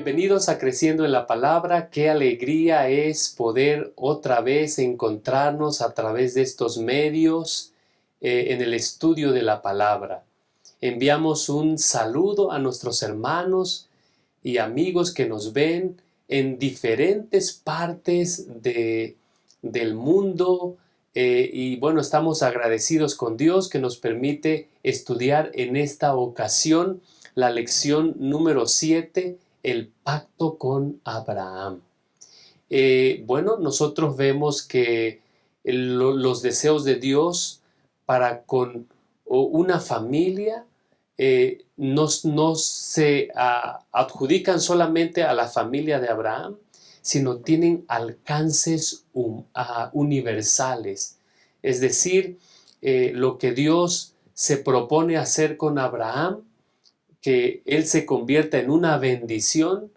Bienvenidos a Creciendo en la Palabra. Qué alegría es poder otra vez encontrarnos a través de estos medios en el estudio de la Palabra. Enviamos un saludo a nuestros hermanos y amigos que nos ven en diferentes partes del mundo. Y bueno, estamos agradecidos con Dios que nos permite estudiar en esta ocasión la lección número 7, el pacto con Abraham. Bueno, nosotros vemos que los deseos de Dios para con una familia no se adjudican solamente a la familia de Abraham, sino tienen alcances universales. Es decir, lo que Dios se propone hacer con Abraham, que él se convierta en una bendición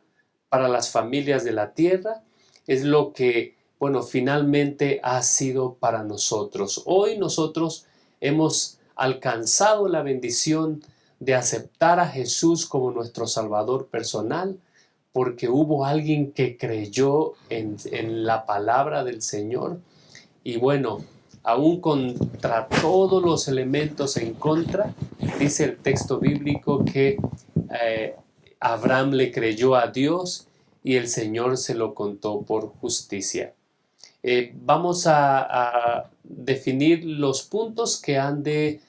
para las familias de la tierra, es lo que, bueno, finalmente ha sido para nosotros. Hoy nosotros hemos alcanzado la bendición de aceptar a Jesús como nuestro Salvador personal, porque hubo alguien que creyó en la palabra del Señor. Y bueno, aún contra todos los elementos en contra, dice el texto bíblico que Abraham le creyó a Dios y el Señor se lo contó por justicia. Vamos a definir los puntos que han de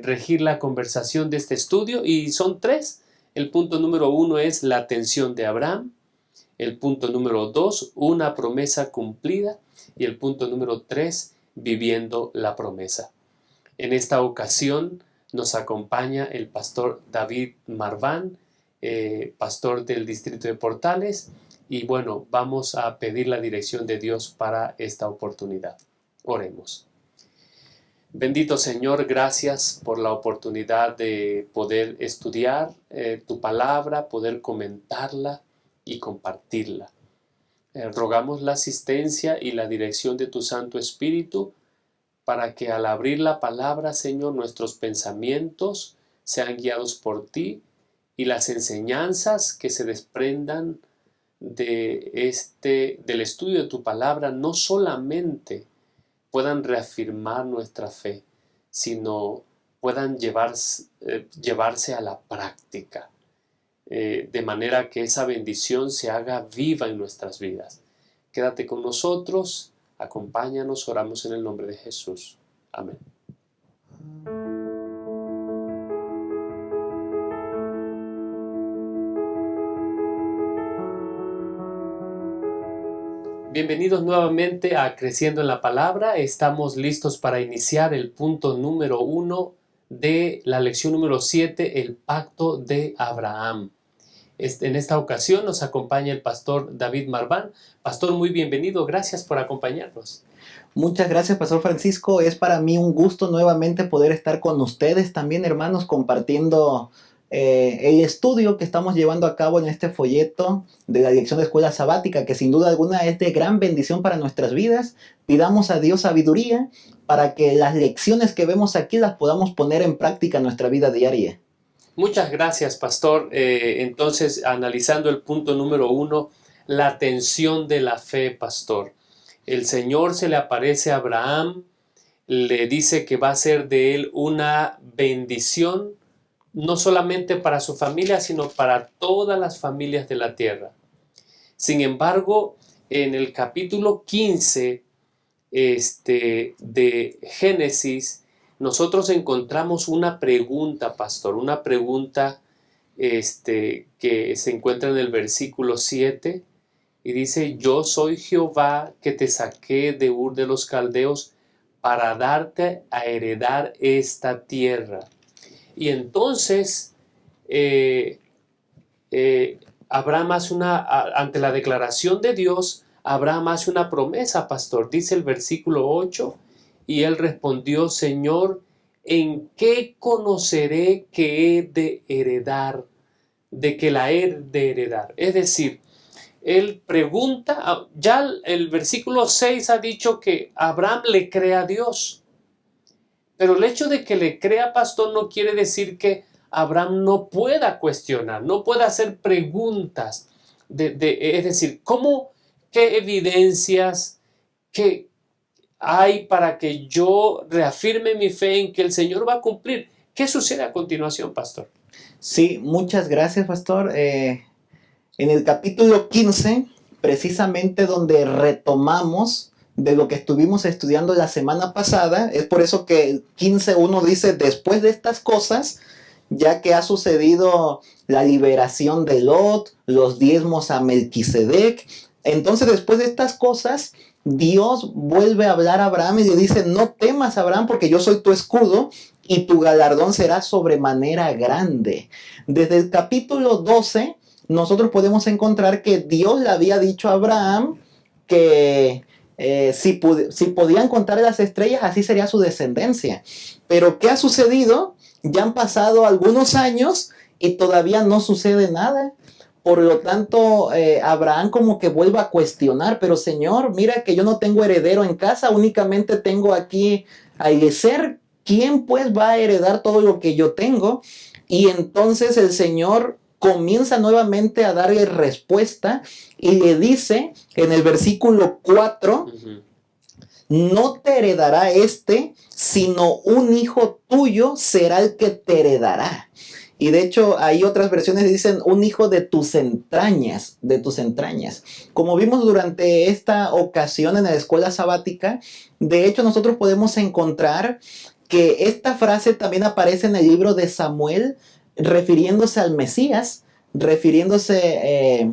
regir la conversación de este estudio, y son tres. El punto número 1 es la atención de Abraham. El punto número 2, una promesa cumplida. Y el punto número 3, viviendo la promesa. En esta ocasión nos acompaña el pastor David Marván, pastor del distrito de Portales. Y bueno, vamos a pedir la dirección de Dios para esta oportunidad. Oremos. Bendito Señor, gracias por la oportunidad de poder estudiar tu palabra, poder comentarla y compartirla. Rogamos la asistencia y la dirección de tu Santo Espíritu para que al abrir la palabra, Señor, nuestros pensamientos sean guiados por ti y las enseñanzas que se desprendan del estudio de tu palabra no solamente puedan reafirmar nuestra fe, sino puedan llevarse a la práctica, de manera que esa bendición se haga viva en nuestras vidas. Quédate con nosotros, acompáñanos, oramos en el nombre de Jesús. Amén. Bienvenidos nuevamente a Creciendo en la Palabra. Estamos listos para iniciar el punto número 1 de la lección número 7, el pacto de Abraham. En esta ocasión nos acompaña el pastor David Marván. Pastor, muy bienvenido. Gracias por acompañarnos. Muchas gracias, Pastor Francisco. Es para mí un gusto nuevamente poder estar con ustedes también, hermanos, compartiendo el estudio que estamos llevando a cabo en este folleto de la Dirección de Escuela Sabática, que sin duda alguna es de gran bendición para nuestras vidas. Pidamos a Dios sabiduría para que las lecciones que vemos aquí las podamos poner en práctica en nuestra vida diaria. Muchas gracias, pastor. Entonces, analizando el punto número 1, la atención de la fe, pastor. El Señor se le aparece a Abraham, le dice que va a ser de él una bendición, no solamente para su familia, sino para todas las familias de la tierra. Sin embargo, en el capítulo 15 de Génesis, nosotros encontramos una pregunta, pastor, una pregunta que se encuentra en el versículo 7 y dice: yo soy Jehová que te saqué de Ur de los Caldeos para darte a heredar esta tierra. Y entonces Abraham hace ante la declaración de Dios, Abraham hace una promesa, pastor. Dice el versículo 8, y él respondió: Señor, ¿en qué conoceré que he de heredar, de que la he de heredar? Es decir, él pregunta, ya el versículo 6 ha dicho que Abraham le cree a Dios. Pero el hecho de que le crea, pastor, no quiere decir que Abraham no pueda cuestionar, no pueda hacer preguntas. es decir, qué evidencias que hay para que yo reafirme mi fe en que el Señor va a cumplir? ¿Qué sucede a continuación, pastor? Sí, muchas gracias, pastor. En el capítulo 15, precisamente donde retomamos de lo que estuvimos estudiando la semana pasada, es por eso que el 15:1 dice, después de estas cosas, ya que ha sucedido la liberación de Lot, los diezmos a Melquisedec, entonces después de estas cosas, Dios vuelve a hablar a Abraham y le dice, no temas, Abraham, porque yo soy tu escudo y tu galardón será sobremanera grande. Desde el capítulo 12, nosotros podemos encontrar que Dios le había dicho a Abraham que si podían contar las estrellas, así sería su descendencia. Pero ¿qué ha sucedido? Ya han pasado algunos años y todavía no sucede nada. Por lo tanto, Abraham como que vuelve a cuestionar, pero Señor, mira que yo no tengo heredero en casa, únicamente tengo aquí a Eliezer. ¿Quién pues va a heredar todo lo que yo tengo? Y entonces el Señor comienza nuevamente a darle respuesta y le dice en el versículo 4, no te heredará sino un hijo tuyo será el que te heredará. Y de hecho, hay otras versiones que dicen un hijo de tus entrañas, de tus entrañas. Como vimos durante esta ocasión en la escuela sabática, de hecho nosotros podemos encontrar que esta frase también aparece en el libro de Samuel, refiriéndose al Mesías, refiriéndose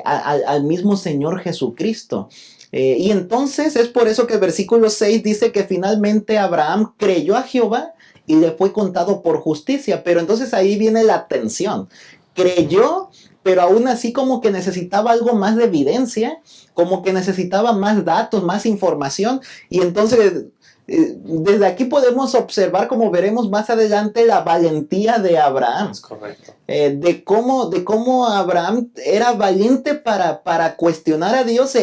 al mismo Señor Jesucristo. Y entonces es por eso que el versículo 6 dice que finalmente Abraham creyó a Jehová y le fue contado por justicia. Pero entonces ahí viene la tensión. Creyó, pero aún así como que necesitaba algo más de evidencia, como que necesitaba más datos, más información. Y entonces desde aquí podemos observar, como veremos más adelante, la valentía de Abraham. Es correcto. De cómo Abraham era valiente para cuestionar a Dios,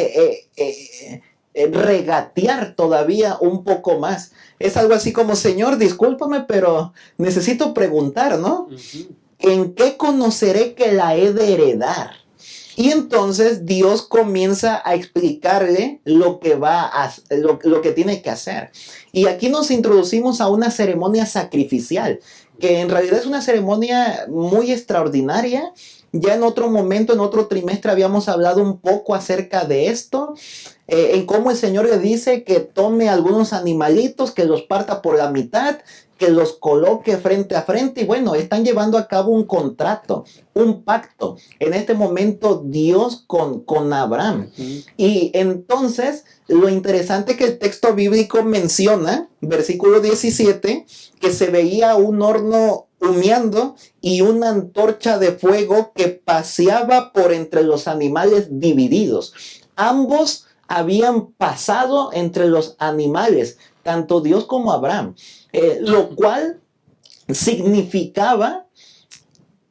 regatear todavía un poco más. Es algo así como, Señor, discúlpame, pero necesito preguntar, ¿no? ¿En qué conoceré que la he de heredar? Y entonces Dios comienza a explicarle lo que lo que tiene que hacer. Y aquí nos introducimos a una ceremonia sacrificial, que en realidad es una ceremonia muy extraordinaria. Ya en otro momento, en otro trimestre, habíamos hablado un poco acerca de esto, en cómo el Señor le dice que tome algunos animalitos, que los parta por la mitad, que los coloque frente a frente. Y bueno, están llevando a cabo un contrato, un pacto. En este momento, Dios con Abraham. Y entonces, lo interesante es que el texto bíblico menciona, versículo 17, que se veía un horno humeando y una antorcha de fuego que paseaba por entre los animales divididos. Ambos habían pasado entre los animales, tanto Dios como Abraham, lo cual significaba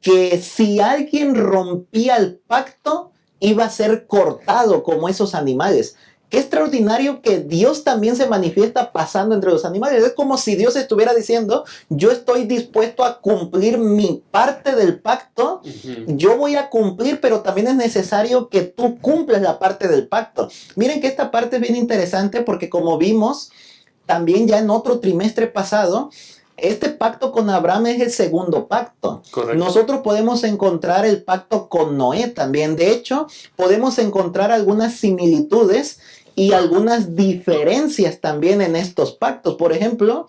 que si alguien rompía el pacto, iba a ser cortado como esos animales. Qué extraordinario que Dios también se manifiesta pasando entre los animales. Es como si Dios estuviera diciendo, yo estoy dispuesto a cumplir mi parte del pacto, yo voy a cumplir, pero también es necesario que tú cumplas la parte del pacto. Miren que esta parte es bien interesante porque como vimos también ya en otro trimestre pasado, este pacto con Abraham es el segundo pacto. Correcto. Nosotros podemos encontrar el pacto con Noé también. De hecho, podemos encontrar algunas similitudes y algunas diferencias también en estos pactos. Por ejemplo,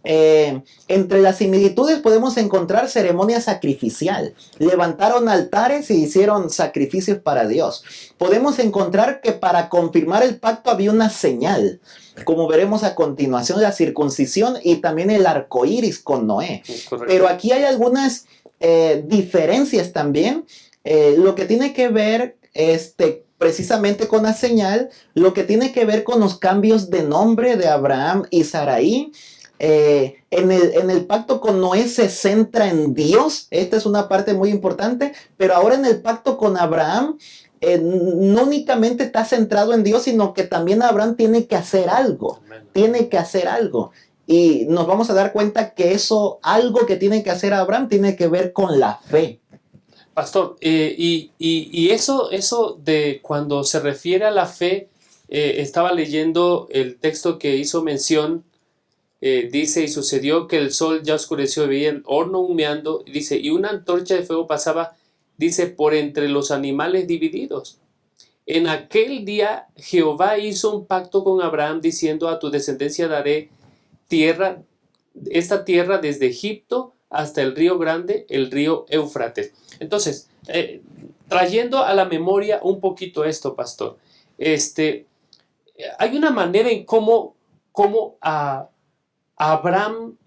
entre las similitudes podemos encontrar ceremonia sacrificial. Levantaron altares y hicieron sacrificios para Dios. Podemos encontrar que para confirmar el pacto había una señal, como veremos a continuación, la circuncisión y también el arco iris con Noé. Pero aquí hay algunas diferencias también. Lo que tiene que ver precisamente con la señal, lo que tiene que ver con los cambios de nombre de Abraham y Sarai. En el pacto con Noé se centra en Dios. Esta es una parte muy importante. Pero ahora en el pacto con Abraham, no únicamente está centrado en Dios, sino que también Abraham tiene que hacer algo. Tiene que hacer algo. Y nos vamos a dar cuenta que eso, algo que tiene que hacer Abraham, tiene que ver con la fe. Pastor, y eso de cuando se refiere a la fe, estaba leyendo el texto que hizo mención, dice, y sucedió que el sol ya oscureció, veía el horno humeando, dice, y una antorcha de fuego pasaba, dice, por entre los animales divididos. En aquel día Jehová hizo un pacto con Abraham diciendo, a tu descendencia daré tierra, esta tierra desde Egipto hasta el río grande, el río Éufrates. Entonces, trayendo a la memoria un poquito esto, pastor, hay una manera en cómo Abraham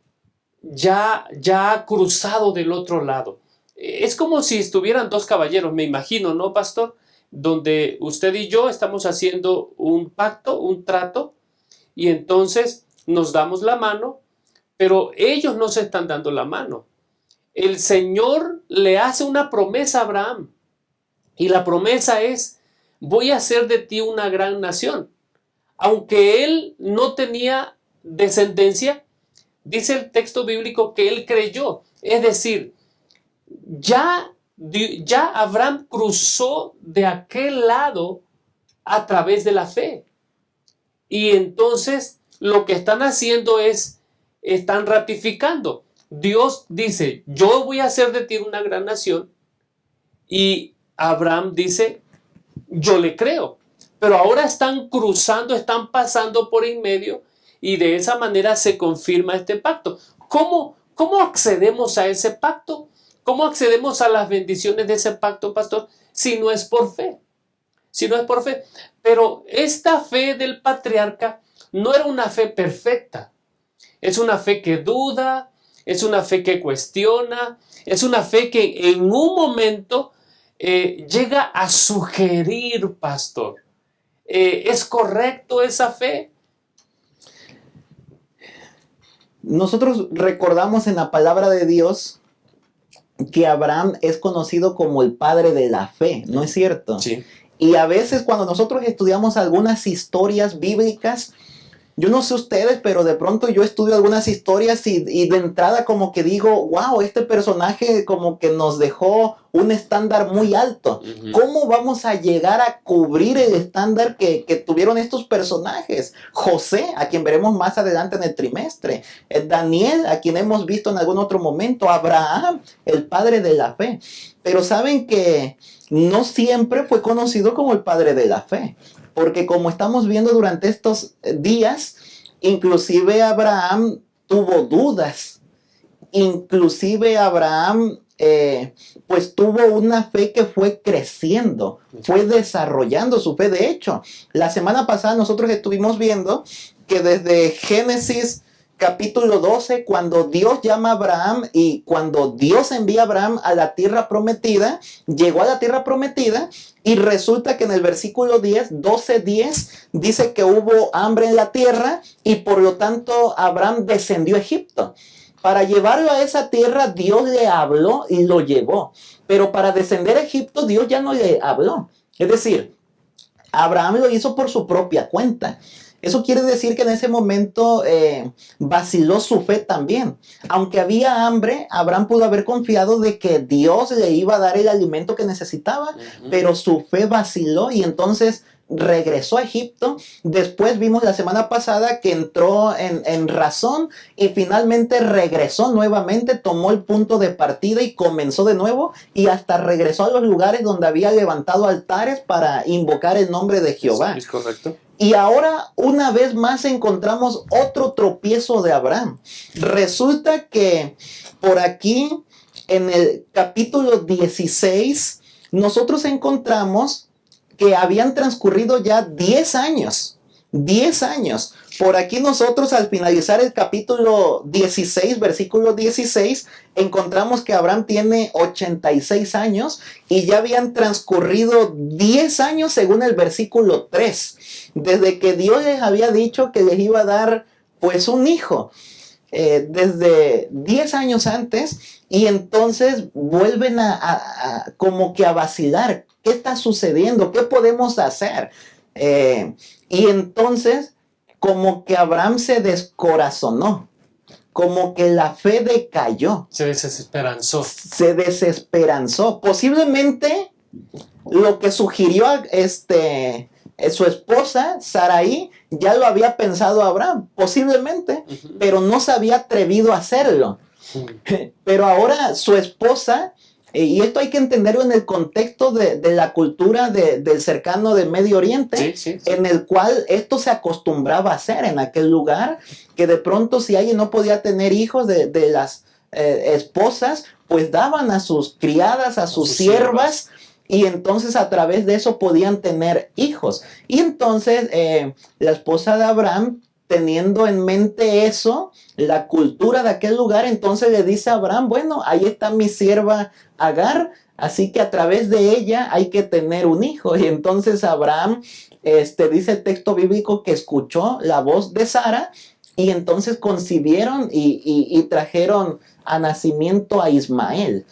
ya ha cruzado del otro lado. Es como si estuvieran dos caballeros, me imagino, ¿no, pastor? Donde usted y yo estamos haciendo un pacto, un trato, y entonces nos damos la mano, pero ellos no se están dando la mano. El Señor le hace una promesa a Abraham, y la promesa es, voy a hacer de ti una gran nación. Aunque él no tenía descendencia, dice el texto bíblico que él creyó. Es decir, ya Abraham cruzó de aquel lado a través de la fe. Y entonces lo que están haciendo es, están ratificando. Dios dice, yo voy a hacer de ti una gran nación. Y Abraham dice, yo le creo. Pero ahora están cruzando, están pasando por en medio y de esa manera se confirma este pacto. ¿Cómo accedemos a ese pacto? ¿Cómo accedemos a las bendiciones de ese pacto, pastor? Si no es por fe. Si no es por fe. Pero esta fe del patriarca no era una fe perfecta. Es una fe que duda, es una fe que cuestiona, es una fe que en un momento llega a sugerir, pastor. ¿Es correcto esa fe? Nosotros recordamos en la palabra de Dios que Abraham es conocido como el padre de la fe, ¿no es cierto? Sí. Y a veces cuando nosotros estudiamos algunas historias bíblicas, yo no sé ustedes, pero de pronto yo estudio algunas historias y de entrada como que digo, wow, este personaje como que nos dejó un estándar muy alto. Uh-huh. ¿Cómo vamos a llegar a cubrir el estándar que tuvieron estos personajes? José, a quien veremos más adelante en el trimestre. Daniel, a quien hemos visto en algún otro momento. Abraham, el padre de la fe. Pero saben que no siempre fue conocido como el padre de la fe. Porque como estamos viendo durante estos días, inclusive Abraham tuvo dudas. Inclusive Abraham pues tuvo una fe que fue creciendo, fue desarrollando su fe. De hecho, la semana pasada nosotros estuvimos viendo que desde Génesis capítulo 12, cuando Dios llama a Abraham y cuando Dios envía a Abraham a la tierra prometida, llegó a la tierra prometida y resulta que en el versículo 12:10 dice que hubo hambre en la tierra y por lo tanto Abraham descendió a Egipto. Para llevarlo a esa tierra Dios le habló y lo llevó, pero para descender a Egipto Dios ya no le habló. Es decir, Abraham lo hizo por su propia cuenta. Eso quiere decir que en ese momento vaciló su fe también. Aunque había hambre, Abraham pudo haber confiado de que Dios le iba a dar el alimento que necesitaba, pero su fe vaciló y entonces regresó a Egipto. Después vimos la semana pasada que entró en razón y finalmente regresó nuevamente, tomó el punto de partida y comenzó de nuevo y hasta regresó a los lugares donde había levantado altares para invocar el nombre de Jehová. Es correcto. Y ahora una vez más encontramos otro tropiezo de Abraham. Resulta que por aquí en el capítulo 16 nosotros encontramos que habían transcurrido ya 10 años. 10 años. Por aquí nosotros al finalizar el capítulo 16, versículo 16, encontramos que Abraham tiene 86 años y ya habían transcurrido 10 años según el versículo 3, desde que Dios les había dicho que les iba a dar pues un hijo. Desde 10 años antes y entonces vuelven a como que a vacilar. ¿Qué está sucediendo? ¿Qué podemos hacer? Y entonces como que Abraham se descorazonó. como que la fe decayó. Se desesperanzó. Se desesperanzó. Posiblemente lo que sugirió su esposa, Sarai, ya lo había pensado Abraham, posiblemente, pero no se había atrevido a hacerlo. Pero ahora su esposa, y esto hay que entenderlo en el contexto de la cultura del cercano del Medio Oriente, Sí. en el cual esto se acostumbraba a hacer en aquel lugar, que de pronto si alguien no podía tener hijos de las esposas, pues daban a sus criadas, a sus siervas, y entonces a través de eso podían tener hijos. Y entonces la esposa de Abraham, teniendo en mente eso, la cultura de aquel lugar, entonces le dice a Abraham, bueno, ahí está mi sierva Agar, así que a través de ella hay que tener un hijo. Y entonces Abraham, dice el texto bíblico que escuchó la voz de Sara, y entonces concibieron y trajeron a nacimiento a Ismael.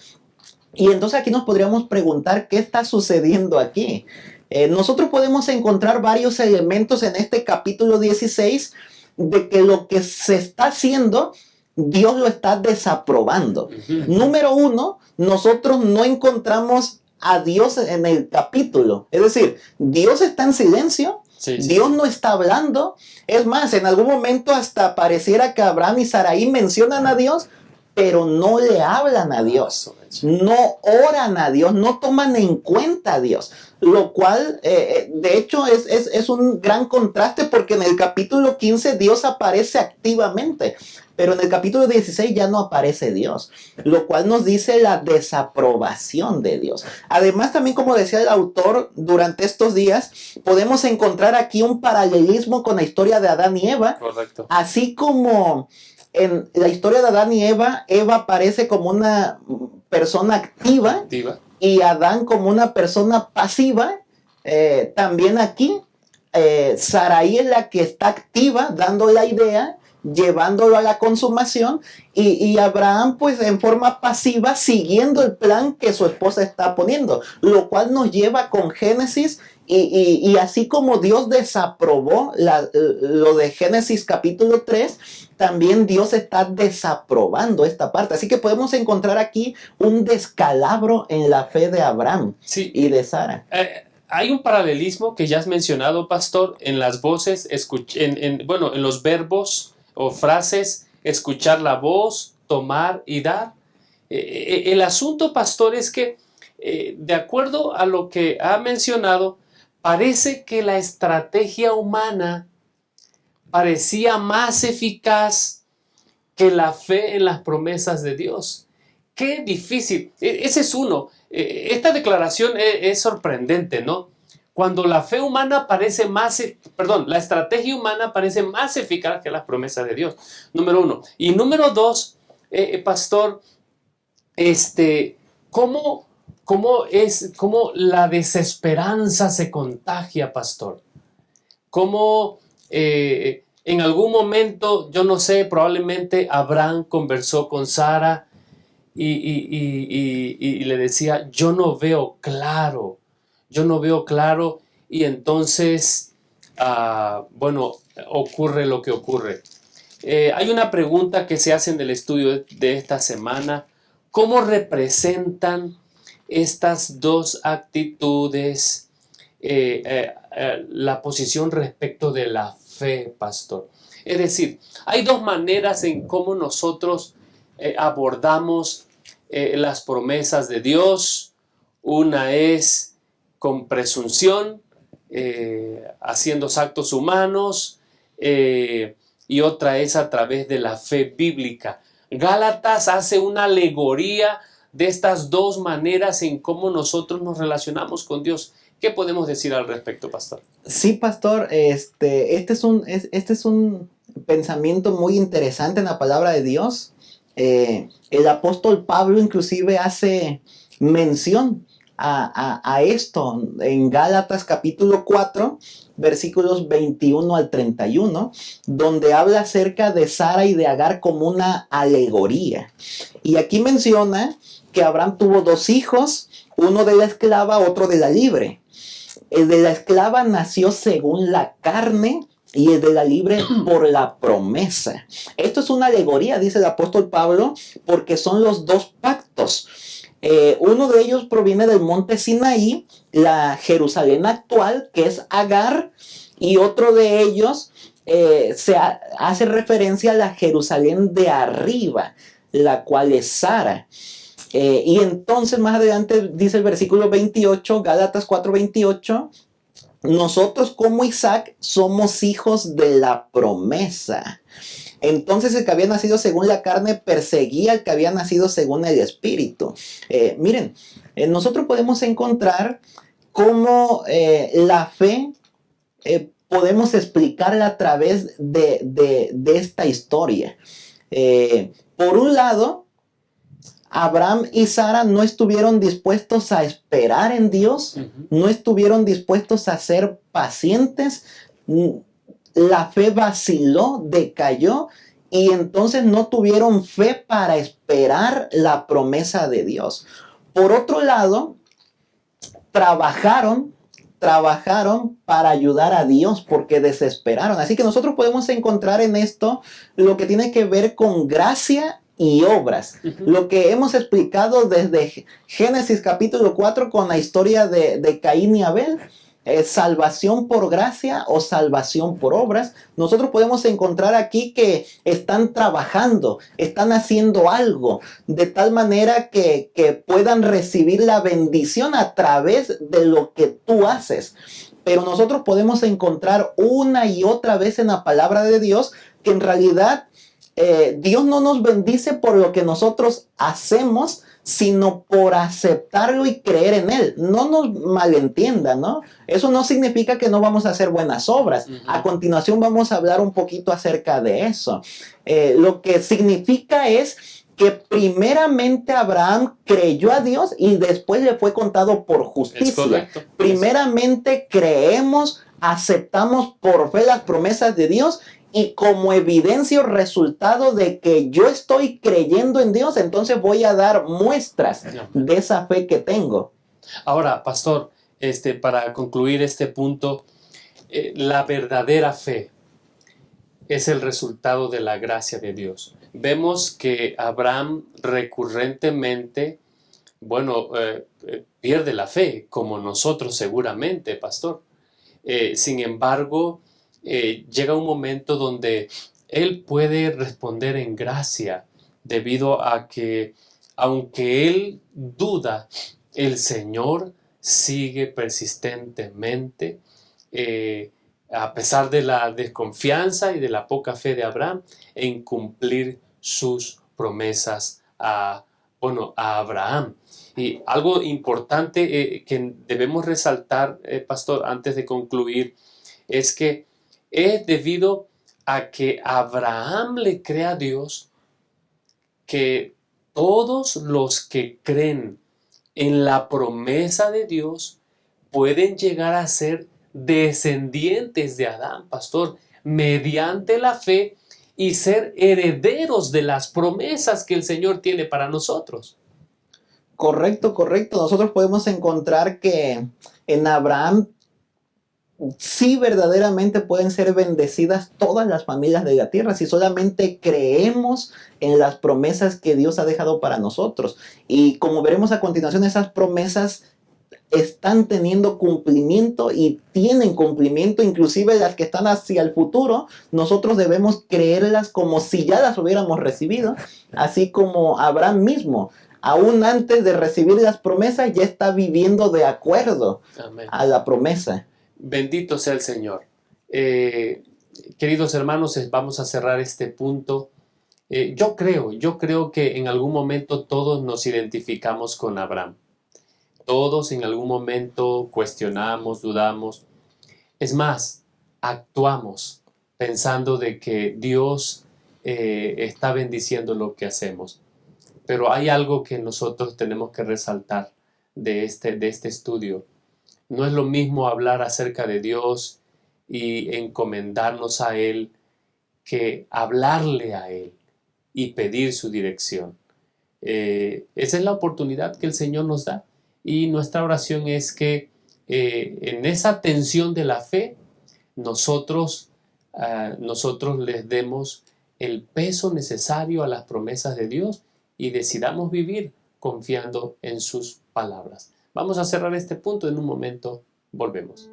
Y entonces aquí nos podríamos preguntar qué está sucediendo aquí. Nosotros podemos encontrar varios elementos en este capítulo 16 de que lo que se está haciendo, Dios lo está desaprobando. Número uno, nosotros no encontramos a Dios en el capítulo. Es decir, Dios está en silencio. Dios no está hablando. Es más, en algún momento hasta pareciera que Abraham y Sarai mencionan a Dios, pero no le hablan a Dios, no oran a Dios, no toman en cuenta a Dios, lo cual de hecho es un gran contraste, porque en el capítulo 15 Dios aparece activamente, pero en el capítulo 16 ya no aparece Dios, lo cual nos dice la desaprobación de Dios. Además, también, como decía el autor, durante estos días podemos encontrar aquí un paralelismo con la historia de Adán y Eva. Correcto. Así como en la historia de Adán y Eva, Eva aparece como una persona activa y Adán como una persona pasiva. También aquí, Sarai es la que está activa, dando la idea, llevándolo a la consumación, y Abraham pues en forma pasiva, siguiendo el plan que su esposa está poniendo, lo cual nos lleva con Génesis. Y así como Dios desaprobó lo de Génesis capítulo 3, también Dios está desaprobando esta parte. Así que podemos encontrar aquí un descalabro en la fe de Abraham y de Sara. Hay un paralelismo que ya has mencionado, pastor, en las voces, en los verbos o frases, escuchar la voz, tomar y dar. El asunto, pastor, es que de acuerdo a lo que ha mencionado, parece que la estrategia humana parecía más eficaz que la fe en las promesas de Dios. Qué difícil. Ese es uno. Esta declaración es sorprendente, ¿no? Cuando la fe humana parece la estrategia humana parece más eficaz que las promesas de Dios. Número uno. Y número dos, pastor, ¿cómo la desesperanza se contagia, pastor? ¿Cómo en algún momento, yo no sé, probablemente Abraham conversó con Sara y le decía, yo no veo claro, y entonces, ocurre lo que ocurre. Hay una pregunta que se hace en el estudio de esta semana: ¿cómo representan estas dos actitudes la posición respecto de la fe, pastor? Es decir, hay dos maneras en cómo nosotros abordamos las promesas de Dios. Una es con presunción, haciendo actos humanos, y otra es a través de la fe bíblica. Gálatas hace una alegoría de estas dos maneras en cómo nosotros nos relacionamos con Dios. ¿Qué podemos decir al respecto, pastor? Sí, pastor, este es un pensamiento muy interesante en la palabra de Dios. El apóstol Pablo inclusive hace mención a esto en Gálatas capítulo 4, versículos 21 al 31, donde habla acerca de Sara y de Agar como una alegoría. Y aquí menciona que Abraham tuvo dos hijos, uno de la esclava, otro de la libre. El de la esclava nació según la carne, y el de la libre por la promesa. Esto es una alegoría, dice el apóstol Pablo, porque son los dos pactos. Uno de ellos proviene del monte Sinaí, la Jerusalén actual, que es Agar, y otro de ellos hace referencia a la Jerusalén de arriba, la cual es Sara. Y entonces más adelante dice el versículo 28, Gálatas 4:28, nosotros como Isaac somos hijos de la promesa. Entonces el que había nacido según la carne perseguía al que había nacido según el espíritu. Miren, nosotros podemos encontrar cómo la fe podemos explicarla a través de esta historia. Por un lado, Abraham y Sara no estuvieron dispuestos a esperar en Dios, no estuvieron dispuestos a ser pacientes. La fe vaciló, decayó, y entonces no tuvieron fe para esperar la promesa de Dios. Por otro lado, trabajaron para ayudar a Dios porque desesperaron. Así que nosotros podemos encontrar en esto lo que tiene que ver con gracia y obras. Lo que hemos explicado desde Génesis capítulo 4 con la historia de Caín y Abel, salvación por gracia o salvación por obras. Nosotros podemos encontrar aquí que están trabajando, están haciendo algo de tal manera que puedan recibir la bendición a través de lo que tú haces. Pero nosotros podemos encontrar una y otra vez en la palabra de Dios que en realidad Dios no nos bendice por lo que nosotros hacemos, sino por aceptarlo y creer en Él. No nos malentiendan, ¿no? Eso no significa que no vamos a hacer buenas obras. A continuación vamos a hablar un poquito acerca de eso. Lo que significa es que primeramente Abraham creyó a Dios y después le fue contado por justicia. Primeramente creemos, aceptamos por fe las promesas de Dios, y como evidencia o resultado de que yo estoy creyendo en Dios, entonces voy a dar muestras de esa fe que tengo. Ahora, pastor, para concluir este punto, la verdadera fe es el resultado de la gracia de Dios. Vemos que Abraham recurrentemente, pierde la fe, como nosotros seguramente, pastor. Sin embargo, llega un momento donde él puede responder en gracia debido a que, aunque él duda, el Señor sigue persistentemente, a pesar de la desconfianza y de la poca fe de Abraham, en cumplir sus promesas a Abraham. Y algo importante que debemos resaltar, pastor, antes de concluir, es que es debido a que Abraham le cree a Dios que todos los que creen en la promesa de Dios pueden llegar a ser descendientes de Adán, pastor, mediante la fe y ser herederos de las promesas que el Señor tiene para nosotros. Correcto. Nosotros podemos encontrar que en Abraham sí verdaderamente pueden ser bendecidas todas las familias de la tierra si solamente creemos en las promesas que Dios ha dejado para nosotros. Y como veremos a continuación, esas promesas están teniendo cumplimiento y tienen cumplimiento, inclusive las que están hacia el futuro. Nosotros debemos creerlas como si ya las hubiéramos recibido, así como Abraham mismo, aún antes de recibir las promesas, ya está viviendo de acuerdo a la promesa. Bendito sea el Señor. Queridos hermanos, vamos a cerrar este punto. Yo creo que en algún momento todos nos identificamos con Abraham. Todos en algún momento cuestionamos, dudamos. Es más, actuamos pensando de que Dios está bendiciendo lo que hacemos. Pero hay algo que nosotros tenemos que resaltar de este estudio. No es lo mismo hablar acerca de Dios y encomendarnos a Él que hablarle a Él y pedir su dirección. Esa es la oportunidad que el Señor nos da. Y nuestra oración es que en esa tensión de la fe nosotros nosotros les demos el peso necesario a las promesas de Dios y decidamos vivir confiando en sus palabras. Vamos a cerrar este punto, en un momento volvemos.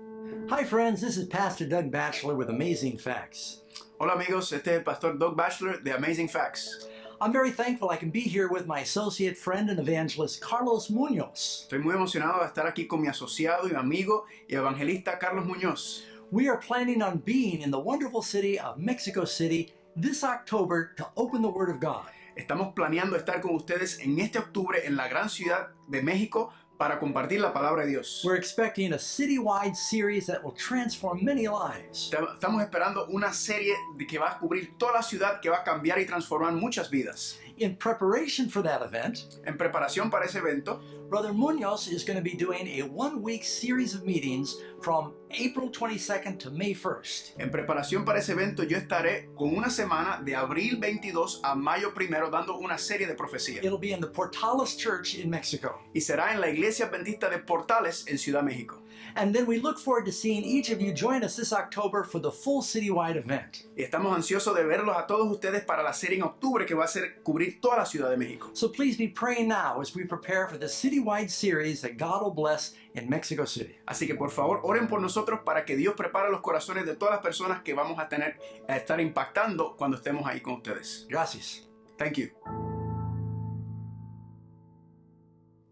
Hi friends, this is Pastor Doug Batchelor with Amazing Facts. Hola amigos, este es el pastor Doug Batchelor de Amazing Facts. I'm very thankful I can be here with my associate friend and evangelist Carlos Munoz. Estoy muy emocionado de estar aquí con mi asociado y amigo y evangelista Carlos Muñoz. We are planning on being in the wonderful city of Mexico City this October to open the Word of God. Estamos planeando estar con ustedes en este octubre en la gran ciudad de México para compartir la palabra de Dios. We're expecting a citywide series that will transform many lives. Estamos esperando una serie que va a cubrir toda la ciudad, que va a cambiar y transformar muchas vidas. In preparation for that event, En preparación para ese evento, Brother Munoz is going to be doing a one-week series of meetings from April 22nd to May 1st. en preparación para ese evento, yo estaré con una semana de abril 22 a mayo 1 dando una serie de profecías. It'll be in the Portales Church in Mexico. Y será en la Iglesia Adventista de Portales en Ciudad México. And then we look forward to seeing each of you join us this October for the full citywide event. Y estamos ansiosos de verlos a todos ustedes para la serie en octubre que va a ser cubrir toda la Ciudad de México. So please be praying now as we prepare for the citywide series that God will bless in Mexico City. Así que por favor oren por nosotros para que Dios prepare los corazones de todas las personas que vamos a estar impactando cuando estemos ahí con ustedes. Gracias. Thank you.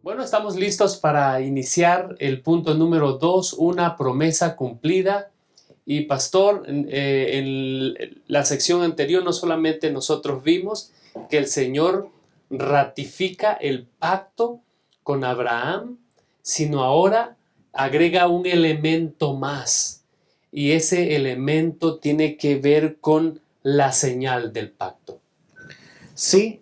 Bueno, estamos listos para iniciar el punto número 2, una promesa cumplida. Y pastor, en la sección anterior no solamente nosotros vimos que el Señor ratifica el pacto con Abraham, sino ahora agrega un elemento más. Y ese elemento tiene que ver con la señal del pacto. Sí,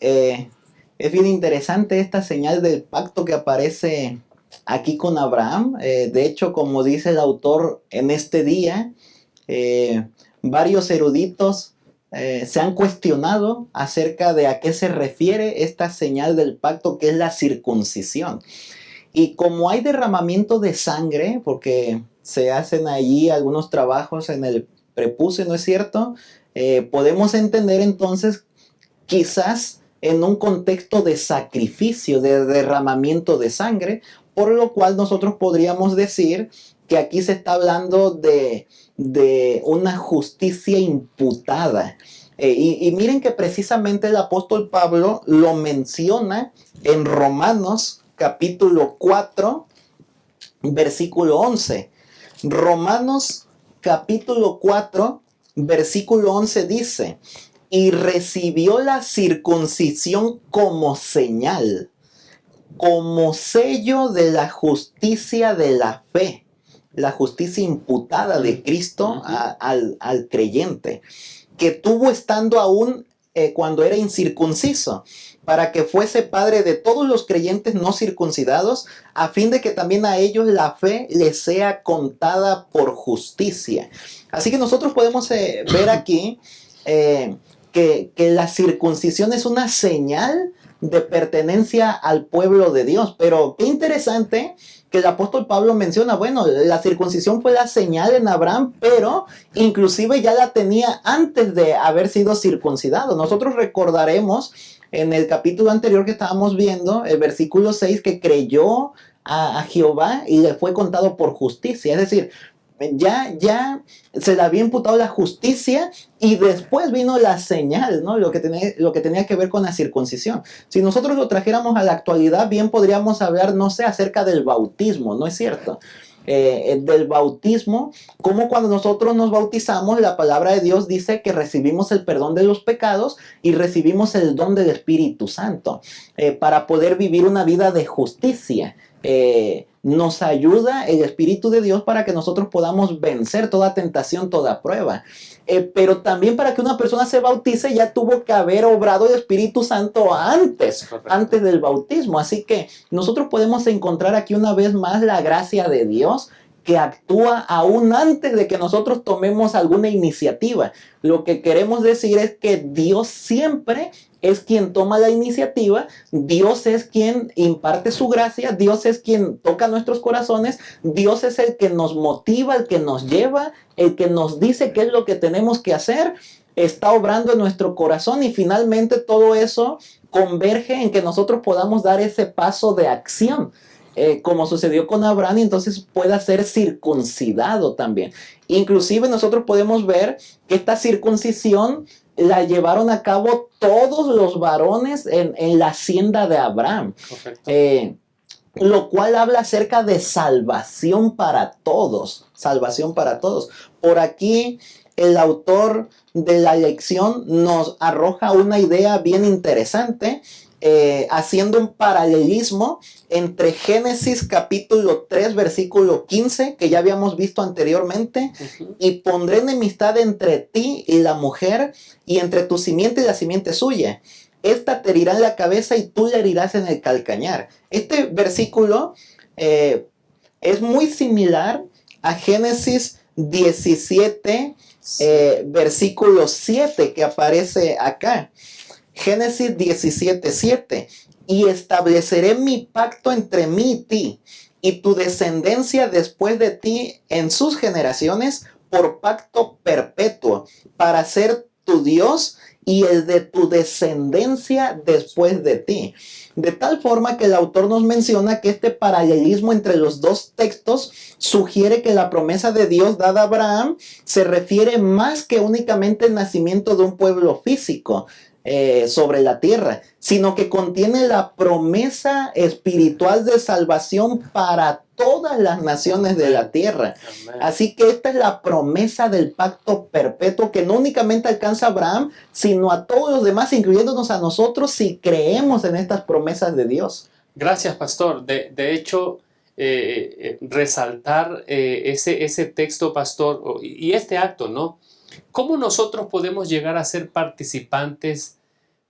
es bien interesante esta señal del pacto que aparece aquí con Abraham. De hecho, como dice el autor, en este día, varios eruditos se han cuestionado acerca de a qué se refiere esta señal del pacto, que es la circuncisión. Y como hay derramamiento de sangre, porque se hacen allí algunos trabajos en el prepucio, ¿no es cierto? Podemos entender entonces quizás en un contexto de sacrificio, de derramamiento de sangre, por lo cual nosotros podríamos decir que aquí se está hablando de una justicia imputada. Y miren que precisamente el apóstol Pablo lo menciona en Romanos capítulo 4, versículo 11. Romanos capítulo 4, versículo 11 dice: y recibió la circuncisión como señal, como sello de la justicia de la fe, la justicia imputada de Cristo al creyente, que tuvo estando aún cuando era incircunciso, para que fuese padre de todos los creyentes no circuncidados, a fin de que también a ellos la fe les sea contada por justicia. Así que nosotros podemos ver aquí que la circuncisión es una señal de pertenencia al pueblo de Dios. Pero qué interesante que el apóstol Pablo menciona, bueno, la circuncisión fue la señal en Abraham, pero inclusive ya la tenía antes de haber sido circuncidado. Nosotros recordaremos en el capítulo anterior que estábamos viendo, el versículo 6, que creyó a Jehová y le fue contado por justicia. Es decir, ya se le había imputado la justicia y después vino la señal, ¿no? Lo que tenía que ver con la circuncisión. Si nosotros lo trajéramos a la actualidad, bien podríamos hablar, no sé, acerca del bautismo, ¿no es cierto? Del bautismo, como cuando nosotros nos bautizamos, la palabra de Dios dice que recibimos el perdón de los pecados y recibimos el don del Espíritu Santo para poder vivir una vida de justicia. Nos ayuda el Espíritu de Dios para que nosotros podamos vencer toda tentación, toda prueba. Pero también para que una persona se bautice ya tuvo que haber obrado el Espíritu Santo antes del bautismo. Así que nosotros podemos encontrar aquí una vez más la gracia de Dios que actúa aún antes de que nosotros tomemos alguna iniciativa. Lo que queremos decir es que Dios siempre es quien toma la iniciativa, Dios es quien imparte su gracia, Dios es quien toca nuestros corazones, Dios es el que nos motiva, el que nos lleva, el que nos dice qué es lo que tenemos que hacer, está obrando en nuestro corazón y finalmente todo eso converge en que nosotros podamos dar ese paso de acción. Como sucedió con Abraham, y entonces pueda ser circuncidado también. Inclusive nosotros podemos ver que esta circuncisión la llevaron a cabo todos los varones en la hacienda de Abraham. Lo cual habla acerca de salvación para todos. Salvación para todos. Por aquí el autor de la lección nos arroja una idea bien interesante, haciendo un paralelismo entre Génesis capítulo 3 versículo 15 que ya habíamos visto anteriormente, y pondré enemistad entre ti y la mujer y entre tu simiente y la simiente suya. Esta te herirá en la cabeza y tú le herirás en el calcañar. Este versículo es muy similar a Génesis 17 versículo 7 que aparece acá. Génesis 17:7. Y estableceré mi pacto entre mí y ti, y tu descendencia después de ti en sus generaciones, por pacto perpetuo, para ser tu Dios y el de tu descendencia después de ti. De tal forma que el autor nos menciona que este paralelismo entre los dos textos sugiere que la promesa de Dios dada a Abraham se refiere más que únicamente al nacimiento de un pueblo físico sobre la tierra, sino que contiene la promesa espiritual de salvación para todas las naciones de la tierra. Amén. Así que esta es la promesa del pacto perpetuo que no únicamente alcanza a Abraham, sino a todos los demás, incluyéndonos a nosotros, si creemos en estas promesas de Dios. Gracias, pastor. De hecho, resaltar ese texto, pastor, y este acto, ¿no? ¿Cómo nosotros podemos llegar a ser participantes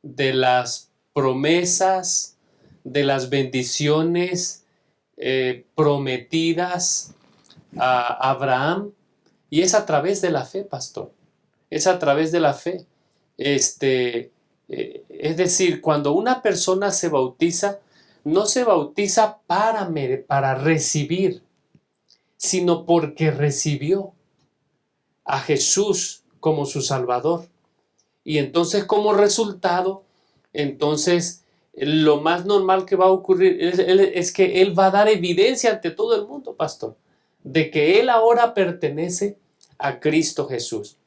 de las promesas, de las bendiciones prometidas a Abraham? Y es a través de la fe, pastor. Es a través de la fe. Es decir, cuando una persona se bautiza, no se bautiza para recibir, sino porque recibió a Jesús como su Salvador. Y entonces, como resultado, entonces lo más normal que va a ocurrir es que Él va a dar evidencia ante todo el mundo, pastor, de que Él ahora pertenece a Cristo Jesús.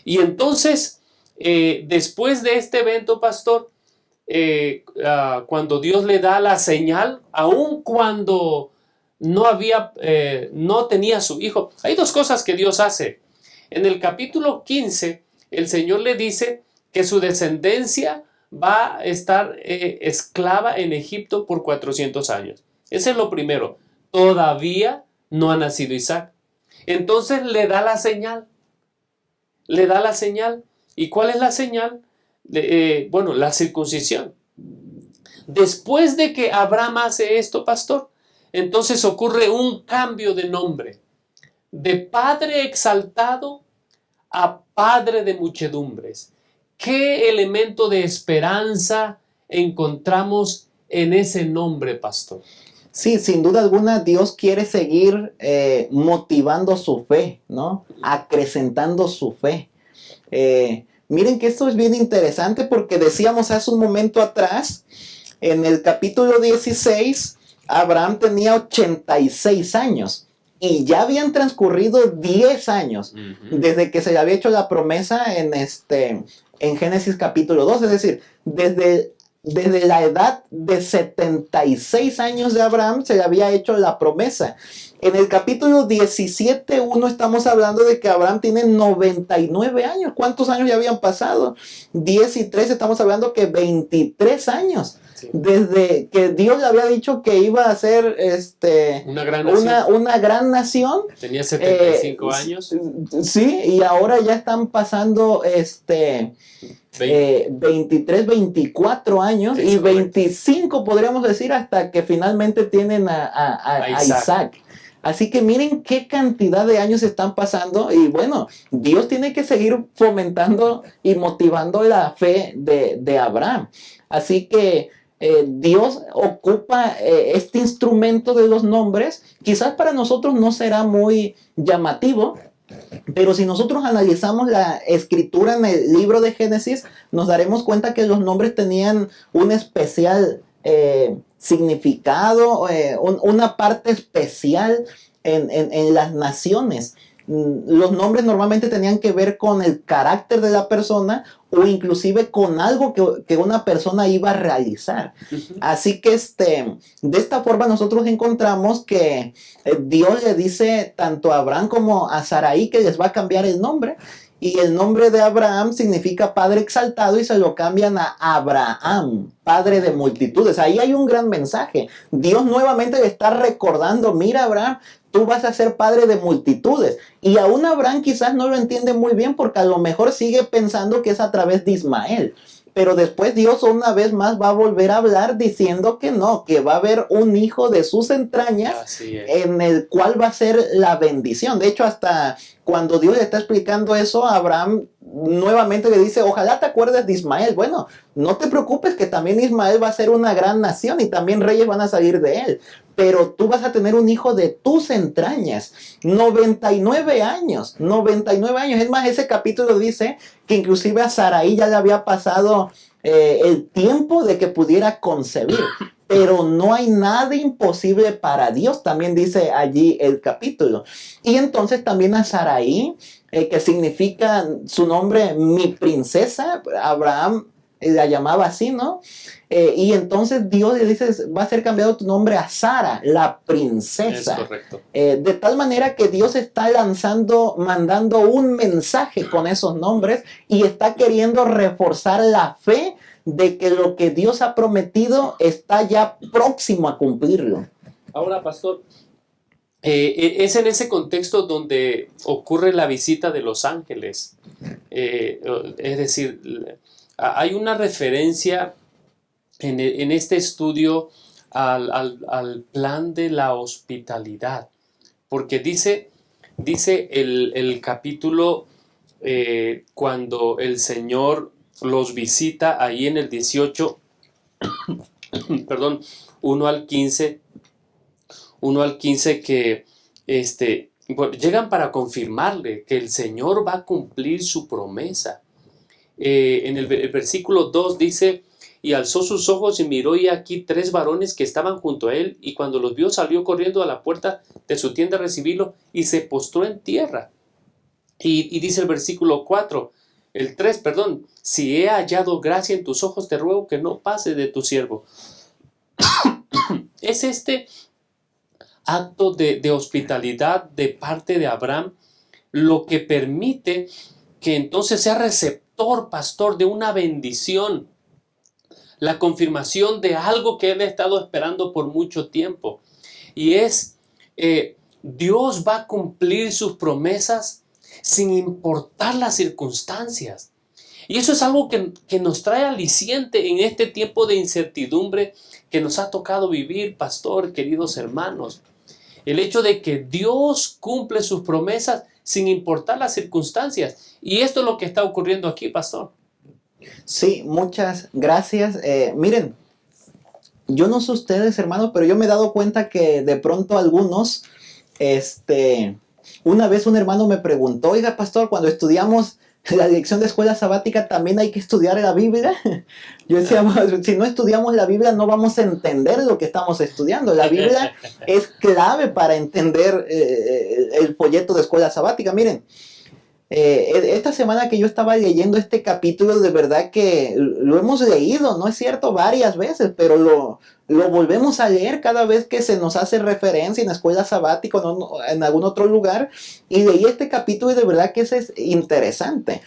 Y entonces, después de este evento, pastor, cuando Dios le da la señal, aun cuando no tenía su hijo, hay dos cosas que Dios hace. En el capítulo 15, el Señor le dice que su descendencia va a estar esclava en Egipto por 400 años. Ese es lo primero. Todavía no ha nacido Isaac. Entonces le da la señal. Le da la señal. ¿Y cuál es la señal? Bueno, la circuncisión. Después de que Abraham hace esto, pastor, entonces ocurre un cambio de nombre. De padre exaltado a padre de muchedumbres. ¿Qué elemento de esperanza encontramos en ese nombre, pastor? Sí, sin duda alguna Dios quiere seguir motivando su fe, ¿no? Acrecentando su fe. Miren que esto es bien interesante porque decíamos hace un momento atrás, en el capítulo 16, Abraham tenía 86 años. Y ya habían transcurrido 10 años desde que se le había hecho la promesa en Génesis capítulo 2. Es decir, desde la edad de 76 años de Abraham se le había hecho la promesa. En el capítulo 17:1 estamos hablando de que Abraham tiene 99 años. ¿Cuántos años ya habían pasado? 10 y 3, estamos hablando que 23 años. Sí. Desde que Dios le había dicho que iba a ser una gran nación. Tenía 75 años. Sí, y ahora ya están pasando 23, 24 años y 25 podríamos decir hasta que finalmente tienen a Isaac. Así que miren qué cantidad de años están pasando y bueno, Dios tiene que seguir fomentando y motivando la fe de Abraham. Así que Dios ocupa este instrumento de los nombres. Quizás para nosotros no será muy llamativo, pero si nosotros analizamos la escritura en el libro de Génesis, nos daremos cuenta que los nombres tenían un especial significado, una parte especial en las naciones. Los nombres normalmente tenían que ver con el carácter de la persona o inclusive con algo que una persona iba a realizar. Así que de esta forma nosotros encontramos que Dios le dice tanto a Abraham como a Sarai que les va a cambiar el nombre. Y el nombre de Abraham significa padre exaltado y se lo cambian a Abraham, padre de multitudes. Ahí hay un gran mensaje. Dios nuevamente le está recordando, mira Abraham, tú vas a ser padre de multitudes. Y aún Abraham quizás no lo entiende muy bien porque a lo mejor sigue pensando que es a través de Ismael. Pero después Dios una vez más va a volver a hablar diciendo que no, que va a haber un hijo de sus entrañas en el cual va a ser la bendición. De hecho, hasta cuando Dios le está explicando eso, Abraham nuevamente le dice, ojalá te acuerdes de Ismael. Bueno, no te preocupes que también Ismael va a ser una gran nación y también reyes van a salir de él. Pero tú vas a tener un hijo de tus entrañas. 99 años. Es más, ese capítulo dice que inclusive a Sarai ya le había pasado el tiempo de que pudiera concebir. Pero no hay nada imposible para Dios, también dice allí el capítulo. Y entonces también a Sarai, que significa su nombre, mi princesa, Abraham la llamaba así, ¿no? Y entonces Dios le dice, va a ser cambiado tu nombre a Sara, la princesa. Es correcto. De tal manera que Dios está mandando un mensaje con esos nombres y está queriendo reforzar la fe de que lo que Dios ha prometido está ya próximo a cumplirlo. Ahora, pastor, es en ese contexto donde ocurre la visita de los ángeles. Es decir, hay una referencia en este estudio al plan de la hospitalidad, porque dice el capítulo cuando el Señor los visita ahí en el 18, perdón, 1 al 15 que bueno, llegan para confirmarle que el Señor va a cumplir su promesa. En el versículo 2 dice, y alzó sus ojos y miró, y aquí 3 varones que estaban junto a él, y cuando los vio salió corriendo a la puerta de su tienda a recibirlo y se postró en tierra. Y dice el versículo 4, el 3, perdón, si he hallado gracia en tus ojos, te ruego que no pases de tu siervo. Es este acto de hospitalidad de parte de Abraham lo que permite que entonces sea receptor, pastor, de una bendición, la confirmación de algo que él ha estado esperando por mucho tiempo. Y es, Dios va a cumplir sus promesas sin importar las circunstancias. Y eso es algo que nos trae aliciente en este tiempo de incertidumbre que nos ha tocado vivir, pastor, queridos hermanos. El hecho de que Dios cumple sus promesas sin importar las circunstancias. Y esto es lo que está ocurriendo aquí, pastor. Sí, muchas gracias. Miren, yo no sé ustedes, hermanos, pero yo me he dado cuenta que de pronto algunos, una vez un hermano me preguntó, oiga, pastor, cuando estudiamos la dirección de escuela sabática también hay que estudiar la Biblia. Yo decía, si no estudiamos la Biblia no vamos a entender lo que estamos estudiando. La Biblia es clave para entender el folleto de escuela sabática. Miren, esta semana que yo estaba leyendo este capítulo, de verdad que lo hemos leído, ¿no es cierto? Varias veces, pero lo volvemos a leer cada vez que se nos hace referencia en escuela sabática o en algún otro lugar. Y leí este capítulo y de verdad que eso es interesante.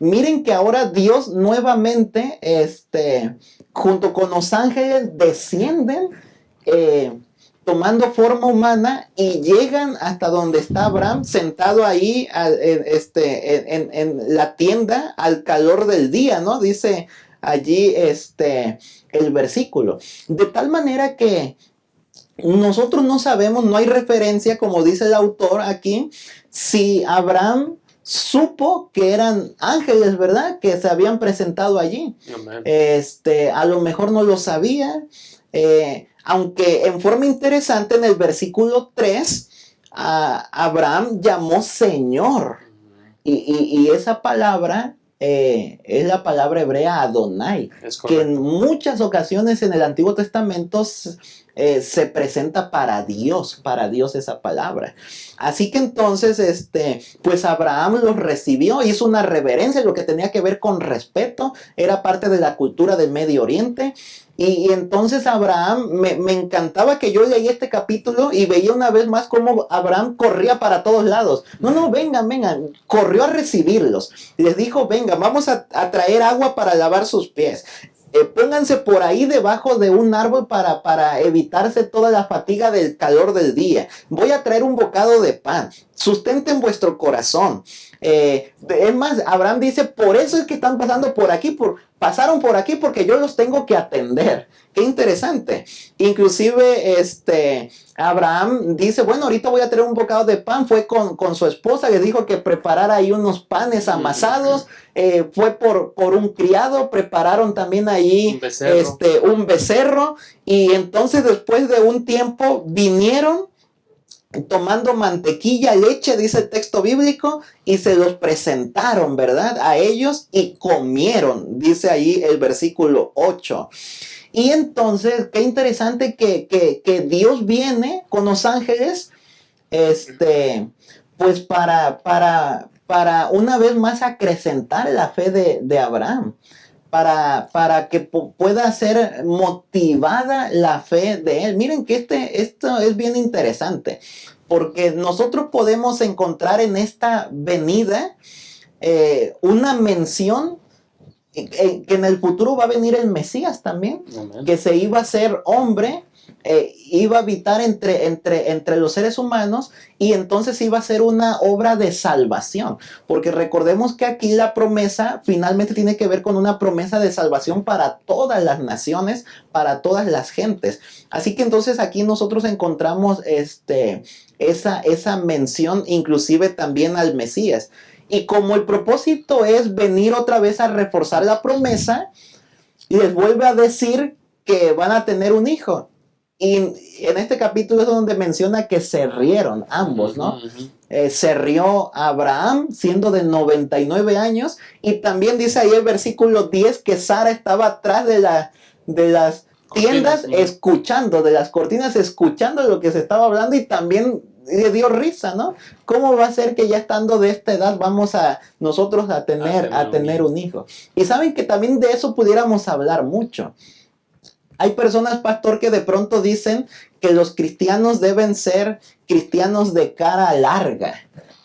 Miren que ahora Dios nuevamente, junto con los ángeles, descienden tomando forma humana y llegan hasta donde está Abraham sentado ahí en la tienda al calor del día, ¿no? Dice allí el versículo. De tal manera que nosotros no sabemos, no hay referencia, como dice el autor aquí, si Abraham supo que eran ángeles, ¿verdad? Que se habían presentado allí. Amén. A lo mejor no lo sabía, aunque en forma interesante en el versículo 3, Abraham llamó Señor. Y esa palabra es la palabra hebrea Adonai, Es que correcto. en muchas ocasiones en el Antiguo Testamento se presenta para Dios esa palabra. Así que entonces, pues Abraham los recibió, hizo una reverencia, lo que tenía que ver con respeto, era parte de la cultura del Medio Oriente. Y entonces Abraham, me encantaba que yo leía este capítulo y veía una vez más cómo Abraham corría para todos lados. No, vengan, corrió a recibirlos. Les dijo, vengan, vamos a traer agua para lavar sus pies. Pónganse por ahí debajo de un árbol para evitarse toda la fatiga del calor del día. Voy a traer un bocado de pan. Sustenten vuestro corazón. Es más, Abraham dice, por eso es que están pasando por aquí, pasaron por aquí porque yo los tengo que atender. Qué interesante. Inclusive, Abraham dice, bueno, ahorita voy a traer un bocado de pan. Fue con su esposa, le dijo que preparara ahí unos panes amasados. Fue por un criado, prepararon también ahí un becerro. Y entonces después de un tiempo vinieron tomando mantequilla, leche, dice el texto bíblico, y se los presentaron, ¿verdad? A ellos y comieron, dice ahí el versículo 8. Y entonces, qué interesante que Dios viene con los ángeles, pues para una vez más acrecentar la fe de Abraham. Para que pueda ser motivada la fe de él. Miren que esto es bien interesante, porque nosotros podemos encontrar en esta venida una mención que en el futuro va a venir el Mesías también. Amén. Que se iba a ser hombre, iba a habitar entre los seres humanos, y entonces iba a ser una obra de salvación, porque recordemos que aquí la promesa finalmente tiene que ver con una promesa de salvación para todas las naciones, para todas las gentes. Así que entonces aquí nosotros encontramos esa mención inclusive también al Mesías. Y como el propósito es venir otra vez a reforzar la promesa, les vuelve a decir que van a tener un hijo. Y en este capítulo es donde menciona que se rieron ambos, ¿no? Se rió Abraham siendo de 99 años. Y también dice ahí el versículo 10 que Sara estaba atrás de las tiendas escuchando, de las cortinas escuchando lo que se estaba hablando, y también le dio risa, ¿no? ¿Cómo va a ser que ya estando de esta edad vamos nosotros a tener un hijo? Y saben que también de eso pudiéramos hablar mucho. Hay personas, pastor, que de pronto dicen que los cristianos deben ser cristianos de cara larga,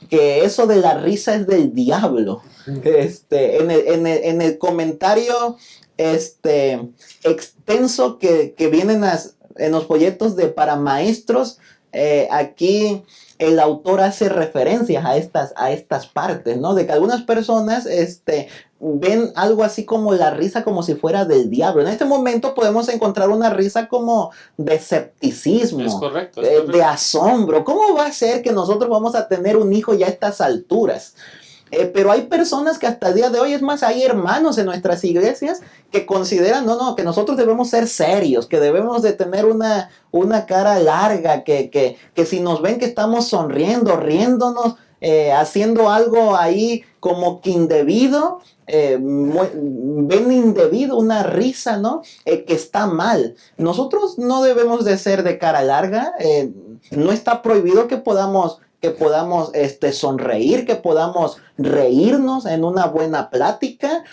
que eso de la risa es del diablo. En el comentario extenso que vienen en los folletos para maestros, aquí el autor hace referencias a estas partes, ¿no? De que algunas personas ven algo así como la risa como si fuera del diablo. En este momento podemos encontrar una risa como de escepticismo, es correcto. De asombro. ¿Cómo va a ser que nosotros vamos a tener un hijo ya a estas alturas? Pero hay personas que hasta el día de hoy, es más, hay hermanos en nuestras iglesias que consideran, que nosotros debemos ser serios, que debemos de tener una cara larga, que si nos ven que estamos sonriendo, riéndonos, haciendo algo ahí como que indebido, ven indebido, una risa, ¿no? Que está mal. Nosotros no debemos de ser de cara larga, no está prohibido que podamos sonreír, que podamos reírnos en una buena plática.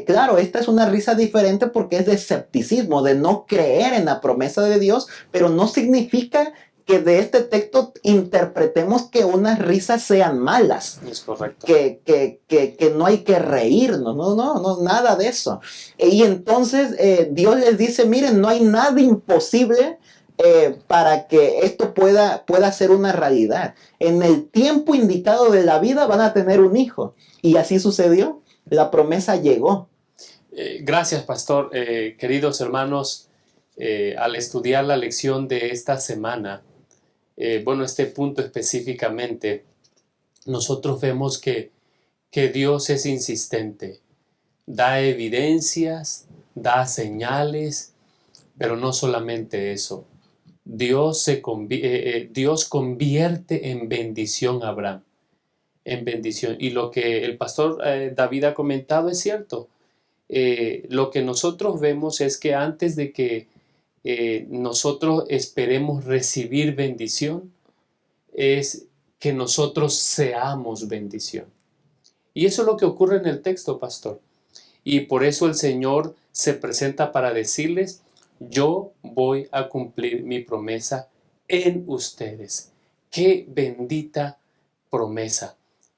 Claro, esta es una risa diferente porque es de escepticismo, de no creer en la promesa de Dios, pero no significa que de este texto interpretemos que unas risas sean malas. Es correcto. Que no hay que reírnos, no, nada de eso. Y entonces Dios les dice, miren, no hay nada imposible para que esto pueda ser una realidad. En el tiempo indicado de la vida van a tener un hijo. Y así sucedió. La promesa llegó. Gracias, pastor. Queridos hermanos, al estudiar la lección de esta semana, este punto específicamente, nosotros vemos que Dios es insistente, da evidencias, da señales, pero no solamente eso. Dios convierte en bendición a Abraham, en bendición. Y lo que el pastor David ha comentado es cierto. Lo que nosotros vemos es que antes de que nosotros esperemos recibir bendición, es que nosotros seamos bendición. Y eso es lo que ocurre en el texto, pastor. Y por eso el Señor se presenta para decirles: yo voy a cumplir mi promesa en ustedes. ¡Qué bendita promesa!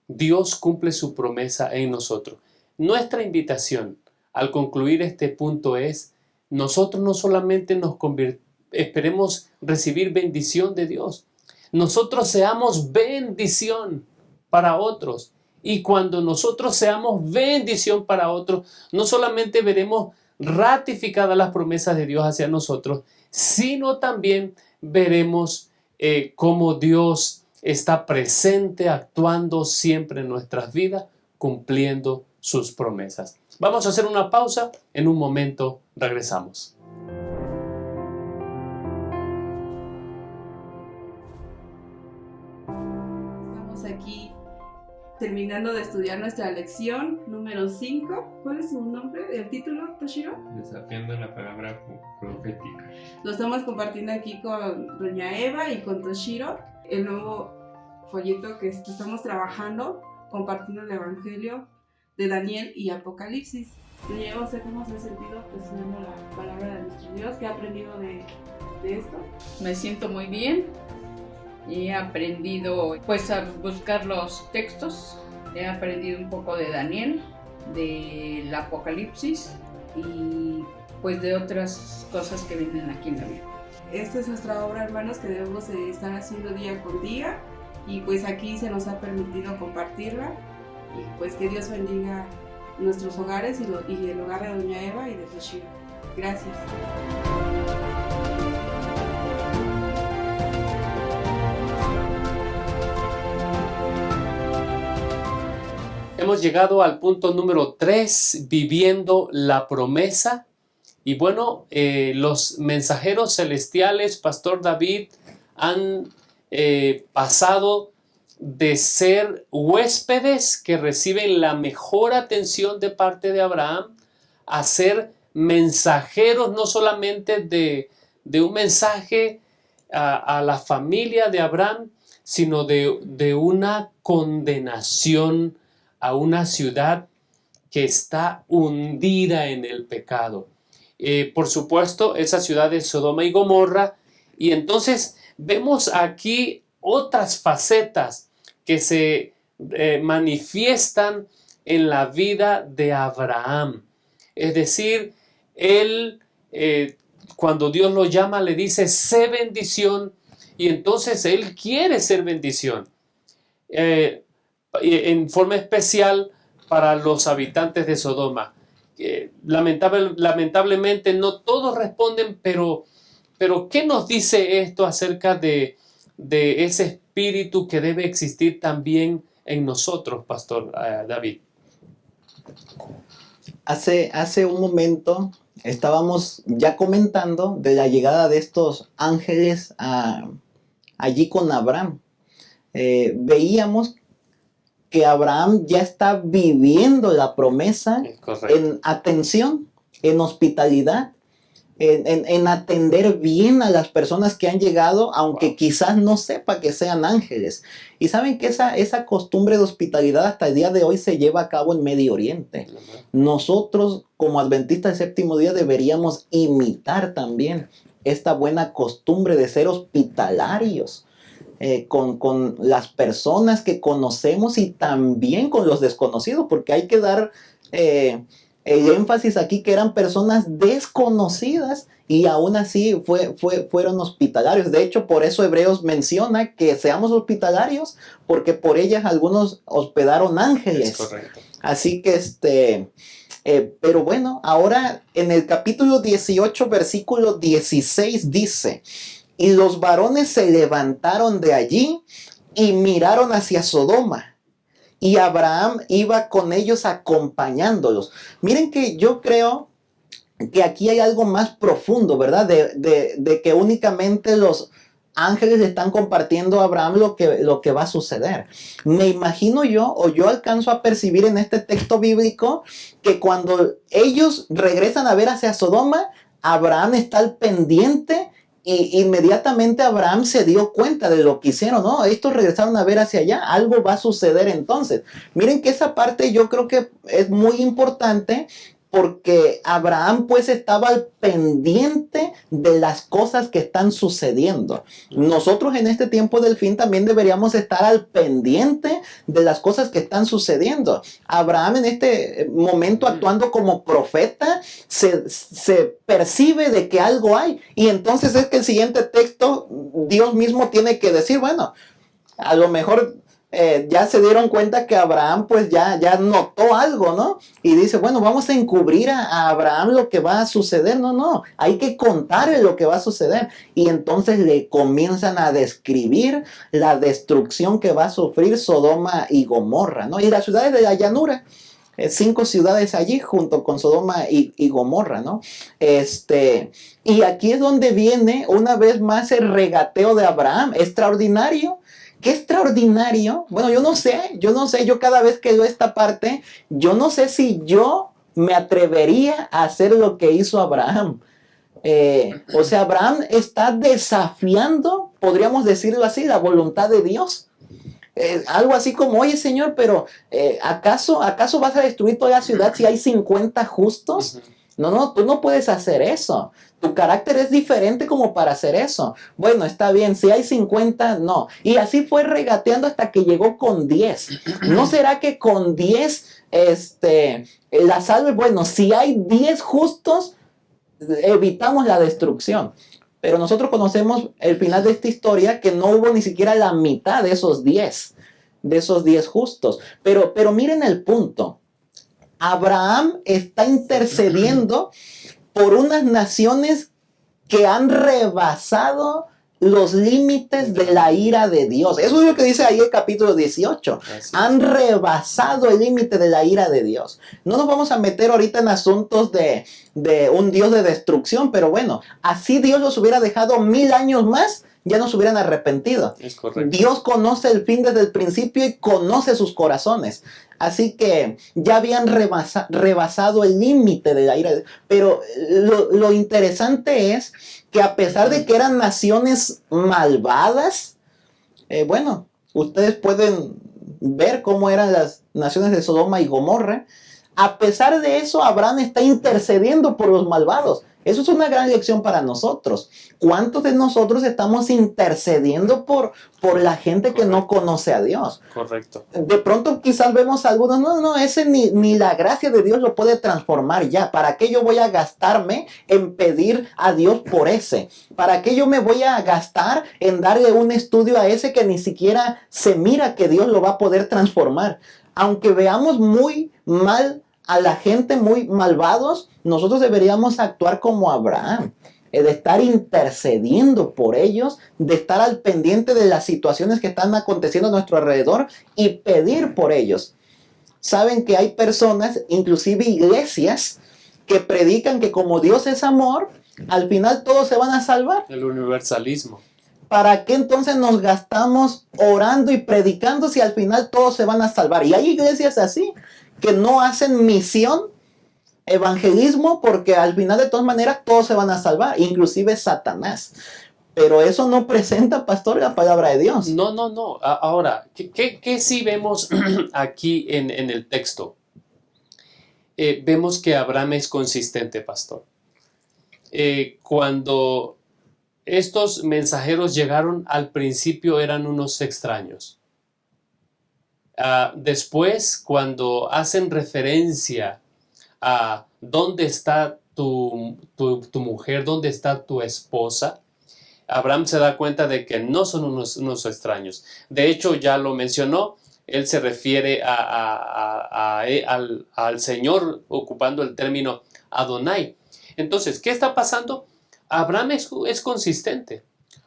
Dios cumple su promesa en nosotros. Nuestra invitación al concluir este punto es: nosotros no solamente esperemos recibir bendición de Dios, nosotros seamos bendición para otros. Y cuando nosotros seamos bendición para otros, no solamente veremos ratificadas las promesas de Dios hacia nosotros, sino también veremos cómo Dios está presente, actuando siempre en nuestras vidas, cumpliendo sus promesas. Vamos a hacer una pausa, en un momento regresamos. Estamos aquí terminando de estudiar nuestra lección número 5. ¿Cuál es su nombre? ¿El título, Toshiro? Desafiando la palabra profética. Lo estamos compartiendo aquí con Doña Eva y con Toshiro, el nuevo folleto que estamos trabajando, compartiendo el Evangelio de Daniel y Apocalipsis. Doña Eva, ¿cómo se ha sentido estudiando la palabra de nuestro Dios? ¿Qué ha aprendido de esto? Me siento muy bien. He aprendido pues a buscar los textos. He aprendido un poco de Daniel, del Apocalipsis y pues de otras cosas que vienen aquí en la Biblia. Esta es nuestra obra, hermanos, que debemos estar haciendo día con día, y pues aquí se nos ha permitido compartirla, y pues que Dios bendiga nuestros hogares y el hogar de Doña Eva y de Toshiro. Gracias. Hemos llegado al punto número 3, viviendo la promesa. Y bueno, los mensajeros celestiales, Pastor David, han pasado de ser huéspedes que reciben la mejor atención de parte de Abraham a ser mensajeros, no solamente de un mensaje a la familia de Abraham, sino de una condenación a una ciudad que está hundida en el pecado. Por supuesto, esa ciudad es Sodoma y Gomorra. Y entonces vemos aquí otras facetas que se manifiestan en la vida de Abraham. Es decir, él, cuando Dios lo llama, le dice: sé bendición, y entonces él quiere ser bendición. En forma especial para los habitantes de Sodoma. Lamentablemente no todos responden, pero ¿qué nos dice esto acerca de ese espíritu que debe existir también en nosotros, Pastor David? Hace un momento estábamos ya comentando de la llegada de estos ángeles allí con Abraham. Veíamos que Abraham ya está viviendo la promesa en atención, en hospitalidad, en atender bien a las personas que han llegado, aunque quizás no sepa que sean ángeles. Y saben que esa costumbre de hospitalidad hasta el día de hoy se lleva a cabo en Medio Oriente. Nosotros, como adventistas del séptimo día, deberíamos imitar también esta buena costumbre de ser hospitalarios con las personas que conocemos y también con los desconocidos, porque hay que dar el énfasis aquí que eran personas desconocidas y aún así fueron hospitalarios. De hecho, por eso Hebreos menciona que seamos hospitalarios, porque por ellas algunos hospedaron ángeles. Es correcto. Así que Pero bueno, ahora en el capítulo 18, versículo 16 dice, y los varones se levantaron de allí y miraron hacia Sodoma. Y Abraham iba con ellos acompañándolos. Miren que yo creo que aquí hay algo más profundo, ¿verdad? De que únicamente los ángeles le están compartiendo a Abraham lo que va a suceder. Me imagino yo, o yo alcanzo a percibir en este texto bíblico, que cuando ellos regresan a ver hacia Sodoma, Abraham está al pendiente. Y inmediatamente Abraham se dio cuenta de lo que hicieron, ¿no? Estos regresaron a ver hacia allá, algo va a suceder entonces. Miren que esa parte yo creo que es muy importante porque Abraham pues estaba al pendiente de las cosas que están sucediendo. Nosotros en este tiempo del fin también deberíamos estar al pendiente de las cosas que están sucediendo. Abraham en este momento actuando como profeta se percibe de que algo hay. Y entonces es que el siguiente texto Dios mismo tiene que decir, bueno, a lo mejor ya se dieron cuenta que Abraham pues ya notó algo, ¿no? Y dice, bueno, vamos a encubrir a Abraham lo que va a suceder. No, hay que contarle lo que va a suceder. Y entonces le comienzan a describir la destrucción que va a sufrir Sodoma y Gomorra, ¿no? Y las ciudades de la llanura. 5 ciudades allí junto con Sodoma y Gomorra, ¿no? Y aquí es donde viene una vez más el regateo de Abraham, extraordinario. Qué extraordinario. Bueno, yo no sé, yo cada vez que leo esta parte, yo no sé si yo me atrevería a hacer lo que hizo Abraham. O sea, Abraham está desafiando, podríamos decirlo así, la voluntad de Dios. Algo así como, oye Señor, pero ¿acaso vas a destruir toda la ciudad si hay 50 justos? No, tú no puedes hacer eso. Tu carácter es diferente como para hacer eso. Bueno, está bien, si hay 50, no. Y así fue regateando hasta que llegó con 10. ¿No será que con 10 la salve? Bueno, si hay 10 justos, evitamos la destrucción. Pero nosotros conocemos el final de esta historia, que no hubo ni siquiera la mitad de esos 10 justos. Pero miren el punto. Abraham está intercediendo por unas naciones que han rebasado los límites de la ira de Dios. Eso es lo que dice ahí el capítulo 18. Han rebasado el límite de la ira de Dios. No nos vamos a meter ahorita en asuntos de un Dios de destrucción, pero bueno, así Dios los hubiera dejado 1000 años más, ya no se hubieran arrepentido. Es correcto. Dios conoce el fin desde el principio y conoce sus corazones. Así que ya habían rebasado el límite de la ira. Pero lo interesante es que a pesar de que eran naciones malvadas, bueno, ustedes pueden ver cómo eran las naciones de Sodoma y Gomorra. A pesar de eso, Abraham está intercediendo por los malvados. Eso es una gran lección para nosotros. ¿Cuántos de nosotros estamos intercediendo por la gente que no conoce a Dios? Correcto. De pronto quizás vemos a algunos, no, ese ni la gracia de Dios lo puede transformar ya. ¿Para qué yo voy a gastarme en pedir a Dios por ese? ¿Para qué yo me voy a gastar en darle un estudio a ese que ni siquiera se mira que Dios lo va a poder transformar? Aunque veamos muy mal a la gente, muy malvados, nosotros deberíamos actuar como Abraham, de estar intercediendo por ellos, de estar al pendiente de las situaciones que están aconteciendo a nuestro alrededor y pedir por ellos. Saben que hay personas, inclusive iglesias, que predican que como Dios es amor, al final todos se van a salvar. El universalismo. ¿Para qué entonces nos gastamos orando y predicando si al final todos se van a salvar? Y hay iglesias así, que no hacen misión, evangelismo, porque al final de todas maneras todos se van a salvar, inclusive Satanás. Pero eso no presenta, pastor, la palabra de Dios. No. Ahora, ¿qué sí vemos aquí en el texto? Vemos que Abraham es consistente, pastor. Cuando estos mensajeros llegaron, al principio eran unos extraños. Después, cuando hacen referencia a dónde está tu mujer, dónde está tu esposa, Abraham se da cuenta de que no son unos extraños. De hecho, ya lo mencionó, él se refiere al Señor ocupando el término Adonai. Entonces, ¿qué está pasando? Abraham es consistente.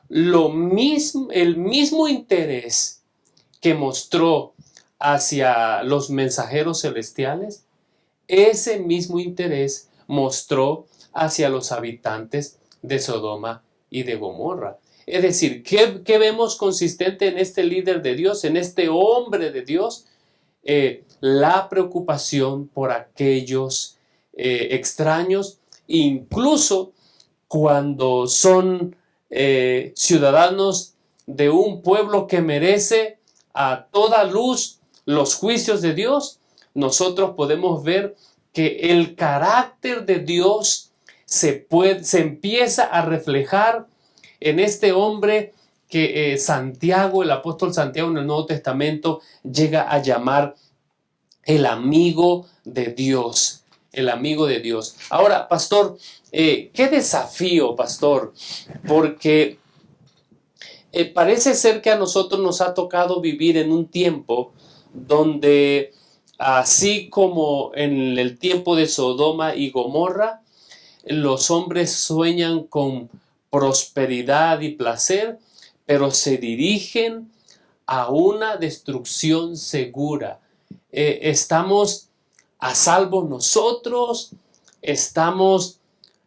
El mismo interés que mostró hacia los mensajeros celestiales, ese mismo interés mostró hacia los habitantes de Sodoma y de Gomorra. Es decir, ¿qué vemos consistente en este líder de Dios, en este hombre de Dios? La preocupación por aquellos extraños, incluso cuando son ciudadanos de un pueblo que merece a toda luz los juicios de Dios. Nosotros podemos ver que el carácter de Dios se empieza a reflejar en este hombre que Santiago, el apóstol Santiago en el Nuevo Testamento, llega a llamar el amigo de Dios. El amigo de Dios. Ahora, pastor, qué desafío, pastor, porque parece ser que a nosotros nos ha tocado vivir en un tiempo donde, así como en el tiempo de Sodoma y Gomorra, los hombres sueñan con prosperidad y placer, pero se dirigen a una destrucción segura. Estamos a salvo nosotros, está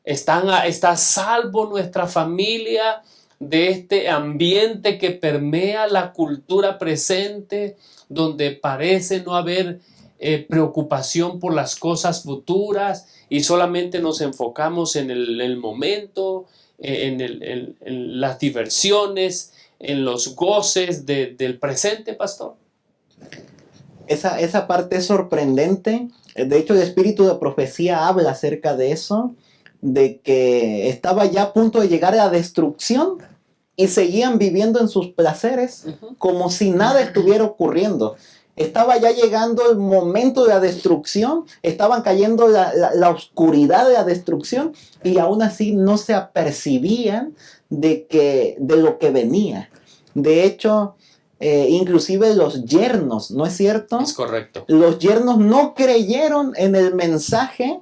a salvo nuestra familia de este ambiente que permea la cultura presente, donde parece no haber preocupación por las cosas futuras y solamente nos enfocamos en el momento, en las diversiones, en los goces del presente, pastor. Esa parte es sorprendente. De hecho, el espíritu de profecía habla acerca de eso, de que estaba ya a punto de llegar a la destrucción y seguían viviendo en sus placeres como si nada estuviera ocurriendo. Estaba ya llegando el momento de la destrucción, estaban cayendo la oscuridad de la destrucción y aún así no se apercibían de lo que venía. De hecho, inclusive los yernos, ¿no es cierto? Es correcto. Los yernos no creyeron en el mensaje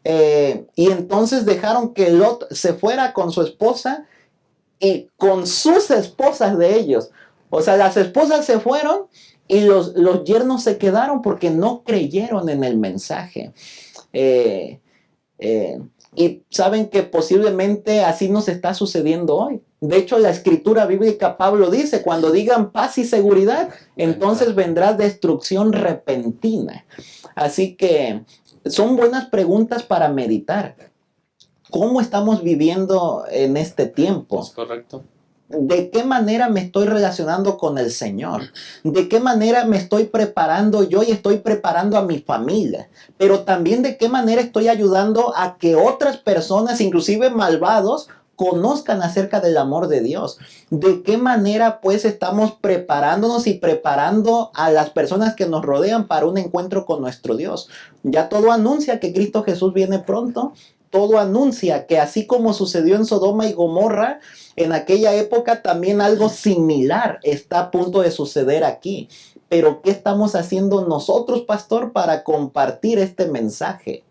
y entonces dejaron que Lot se fuera con su esposa y con sus esposas de ellos. O sea, las esposas se fueron y los yernos se quedaron porque no creyeron en el mensaje. Y saben que posiblemente así nos está sucediendo hoy. De hecho, la escritura bíblica, Pablo dice, cuando digan paz y seguridad, entonces vendrá destrucción repentina. Así que son buenas preguntas para meditar. ¿Cómo estamos viviendo en este tiempo? Es correcto. ¿De qué manera me estoy relacionando con el Señor? ¿De qué manera me estoy preparando yo y estoy preparando a mi familia? Pero también de qué manera estoy ayudando a que otras personas, inclusive malvados, conozcan acerca del amor de Dios. ¿De qué manera pues estamos preparándonos y preparando a las personas que nos rodean para un encuentro con nuestro Dios? Ya todo anuncia que Cristo Jesús viene pronto. Todo anuncia que así como sucedió en Sodoma y Gomorra, en aquella época también algo similar está a punto de suceder aquí. Pero ¿qué estamos haciendo nosotros, pastor, para compartir este mensaje?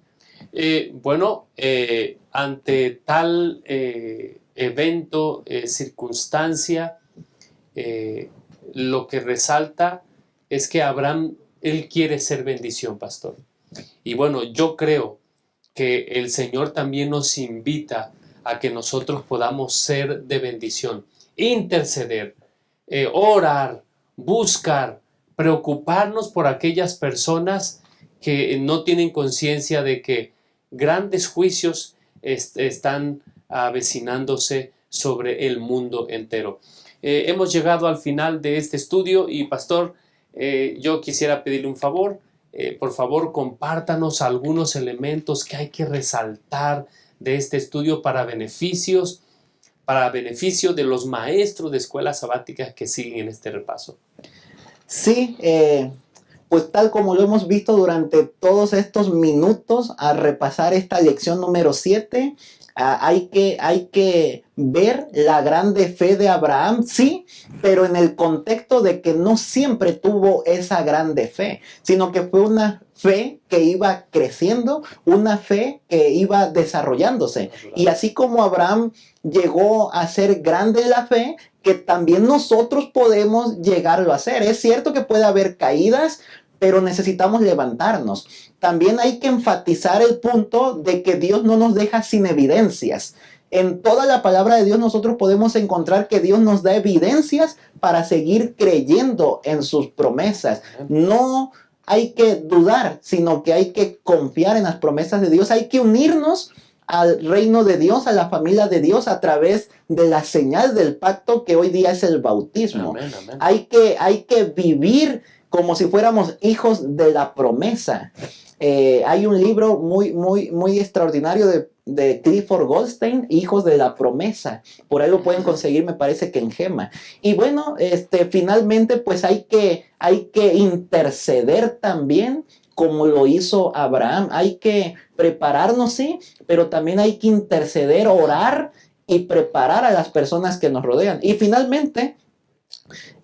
Ante tal evento, circunstancia, lo que resalta es que Abraham, él quiere ser bendición, pastor. Y bueno, yo creo que el Señor también nos invita a que nosotros podamos ser de bendición, interceder, orar, buscar, preocuparnos por aquellas personas que no tienen conciencia de que grandes juicios están avecinándose sobre el mundo entero. Hemos llegado al final de este estudio y pastor, yo quisiera pedirle un favor. Por favor, compártanos algunos elementos que hay que resaltar de este estudio para beneficio de los maestros de escuelas sabáticas que siguen en este repaso. Sí, pues tal como lo hemos visto durante todos estos minutos a repasar esta lección número 7, hay que ver la grande fe de Abraham, sí, pero en el contexto de que no siempre tuvo esa grande fe, sino que fue una fe que iba creciendo, una fe que iba desarrollándose. Y así como Abraham llegó a ser grande en la fe, que también nosotros podemos llegarlo a hacer. Es cierto que puede haber caídas, pero necesitamos levantarnos. También hay que enfatizar el punto de que Dios no nos deja sin evidencias. En toda la palabra de Dios nosotros podemos encontrar que Dios nos da evidencias para seguir creyendo en sus promesas. No hay que dudar, sino que hay que confiar en las promesas de Dios. Hay que unirnos al reino de Dios, a la familia de Dios, a través de la señal del pacto que hoy día es el bautismo. Amén, amén. Hay que vivir como si fuéramos hijos de la promesa. Hay un libro muy extraordinario de Clifford Goldstein, Hijos de la Promesa. Por ahí lo pueden conseguir, me parece que en Gema. Y bueno, finalmente pues hay que interceder también, como lo hizo Abraham. Hay que prepararnos, sí, pero también hay que interceder, orar y preparar a las personas que nos rodean. Y finalmente,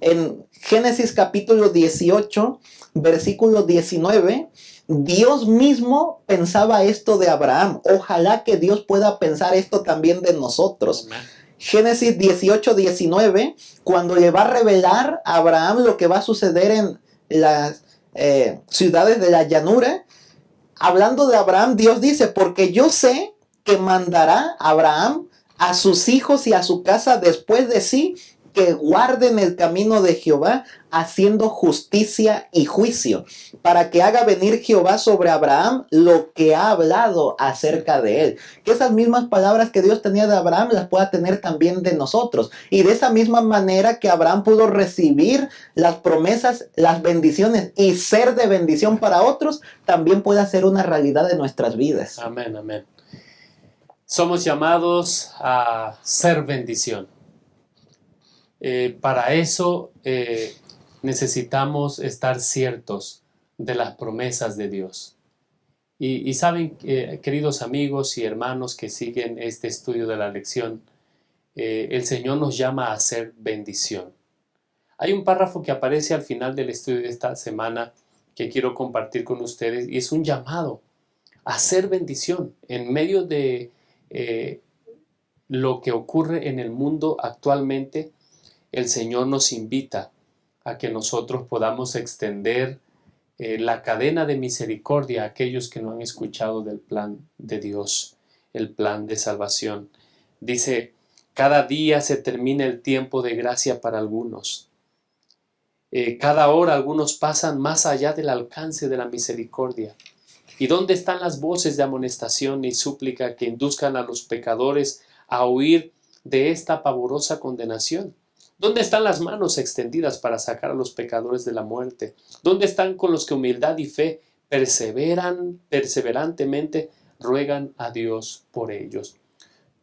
en Génesis capítulo 18, versículo 19, Dios mismo pensaba esto de Abraham. Ojalá que Dios pueda pensar esto también de nosotros. Amén. Génesis 18, 19, cuando le va a revelar a Abraham lo que va a suceder en las ciudades de la llanura. Hablando de Abraham, Dios dice, porque yo sé que mandará a Abraham a sus hijos y a su casa después de sí, que guarden el camino de Jehová, haciendo justicia y juicio, para que haga venir Jehová sobre Abraham lo que ha hablado acerca de él. Que esas mismas palabras que Dios tenía de Abraham las pueda tener también de nosotros. Y de esa misma manera que Abraham pudo recibir las promesas, las bendiciones y ser de bendición para otros, también pueda ser una realidad de nuestras vidas. Amén, amén. Somos llamados a ser bendición. Para eso necesitamos estar ciertos de las promesas de Dios. Y saben, queridos amigos y hermanos que siguen este estudio de la lección, el Señor nos llama a ser bendición. Hay un párrafo que aparece al final del estudio de esta semana que quiero compartir con ustedes, y es un llamado a ser bendición en medio de lo que ocurre en el mundo actualmente. El Señor nos invita a que nosotros podamos extender la cadena de misericordia a aquellos que no han escuchado del plan de Dios, el plan de salvación. Dice, cada día se termina el tiempo de gracia para algunos. Cada hora algunos pasan más allá del alcance de la misericordia. ¿Y dónde están las voces de amonestación y súplica que induzcan a los pecadores a huir de esta pavorosa condenación? ¿Dónde están las manos extendidas para sacar a los pecadores de la muerte? ¿Dónde están con los que humildad y fe perseverantemente ruegan a Dios por ellos?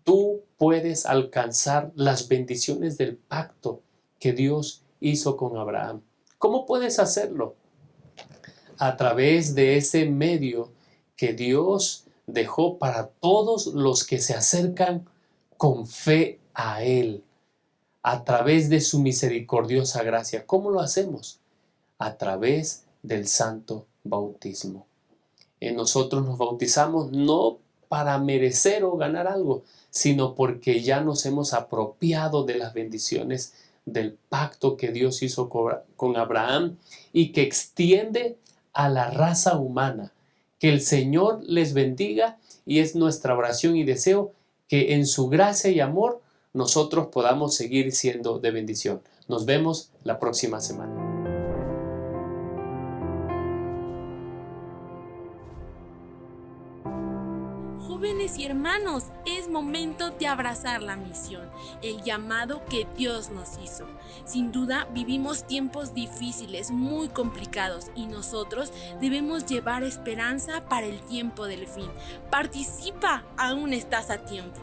Tú puedes alcanzar las bendiciones del pacto que Dios hizo con Abraham. ¿Cómo puedes hacerlo? A través de ese medio que Dios dejó para todos los que se acercan con fe a Él. A través de su misericordiosa gracia. ¿Cómo lo hacemos? A través del santo bautismo. Nosotros nos bautizamos no para merecer o ganar algo, sino porque ya nos hemos apropiado de las bendiciones del pacto que Dios hizo con Abraham y que extiende a la raza humana. Que el Señor les bendiga, y es nuestra oración y deseo que en su gracia y amor nosotros podamos seguir siendo de bendición. Nos vemos la próxima semana. Jóvenes y hermanos, es momento de abrazar la misión, el llamado que Dios nos hizo. Sin duda, vivimos tiempos difíciles, muy complicados, y nosotros debemos llevar esperanza para el tiempo del fin. Participa, aún estás a tiempo.